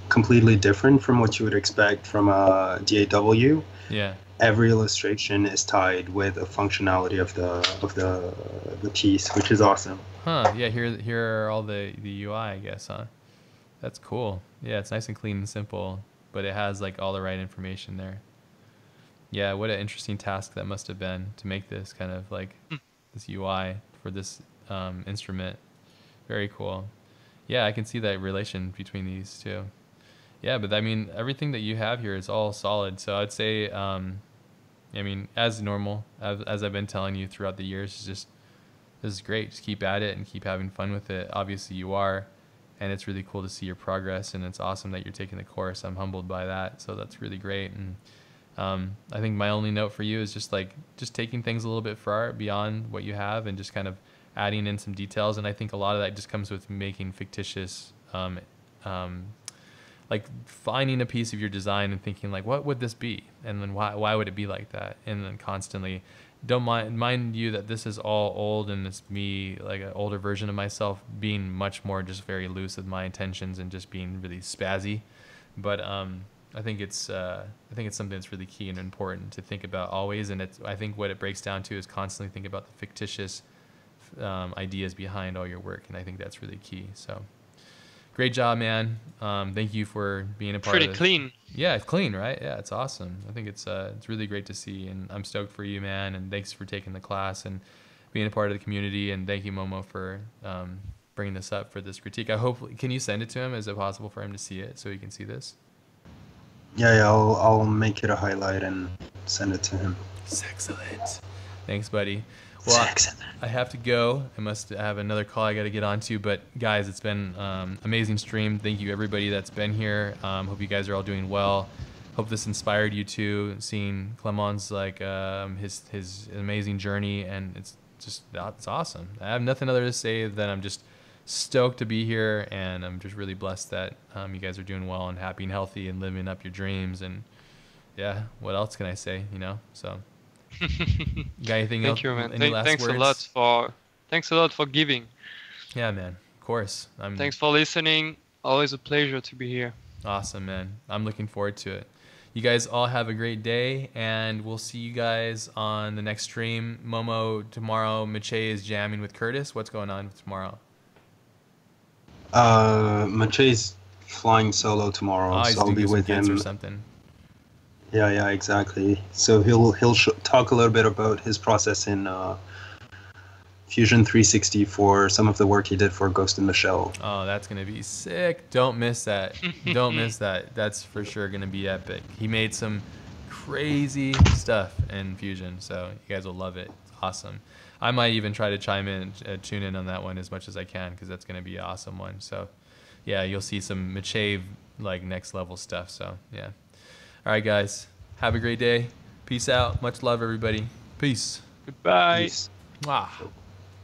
completely different from what you would expect from a DAW. Yeah. Every illustration is tied with a functionality of the piece, which is awesome. Huh? Yeah. Here are all the UI, I guess, huh? That's cool. Yeah, it's nice and clean and simple, but it has like all the right information there. Yeah, what an interesting task that must have been to make this kind of like this UI for this instrument. Very cool. Yeah, I can see that relation between these two. Yeah, but I mean, everything that you have here is all solid. So I'd say, I mean, as normal, as I've been telling you throughout the years, this is great. Just keep at it and keep having fun with it. Obviously you are, and it's really cool to see your progress, and it's awesome that you're taking the course. I'm humbled by that. So that's really great. And I think my only note for you is just taking things a little bit far beyond what you have and just kind of adding in some details. And I think a lot of that just comes with making fictitious, like finding a piece of your design and thinking like, what would this be? And then why would it be like that? And then constantly don't mind you that this is all old and it's me, like an older version of myself, being much more just very loose with my intentions and just being really spazzy. But I think it's something that's really key and important to think about always. And I think what it breaks down to is constantly think about the fictitious ideas behind all your work, and I think that's really key. So great job, man. Thank you for being a part of Pretty this. clean. Yeah, it's clean, right? Yeah, it's awesome. I think it's really great to see, and I'm stoked for you, man. And thanks for taking the class and being a part of the community. And thank you, Momo, for bringing this up for this critique. I hope, can you send it to him? Is it possible for him to see it so he can see this? Yeah, I'll make it a highlight and send it to him. Excellent. Thanks, buddy. Well, I have to go. I must have another call I got to get onto. But guys, it's been amazing stream. Thank you everybody that's been here. Hope you guys are all doing well. Hope this inspired you too. Seeing Clement's like his amazing journey, and it's awesome. I have nothing other to say than I'm just stoked to be here, and I'm just really blessed that you guys are doing well and happy and healthy and living up your dreams. And yeah, what else can I say? You know, so. Got anything else? Thank you, man. Any last Thanks words? a lot for giving. Yeah, man. Of course. Thanks for listening. Always a pleasure to be here. Awesome, man. I'm looking forward to it. You guys all have a great day, and we'll see you guys on the next stream. Momo, tomorrow, Mache is jamming with Curtis. What's going on tomorrow? Mache's flying solo tomorrow, He's so I'll doing be some with gigs him. or something. Yeah, exactly. So he'll talk a little bit about his process in Fusion 360 for some of the work he did for Ghost in the Shell. Oh, that's gonna be sick! Don't miss that. Don't miss that. That's for sure gonna be epic. He made some crazy stuff in Fusion, so you guys will love it. It's awesome. I might even try to chime in, tune in on that one as much as I can, because that's gonna be an awesome one. So, yeah, you'll see some Mache like next level stuff. So, yeah. All right, guys. Have a great day. Peace out. Much love, everybody. Peace. Goodbye. Peace. Mwah.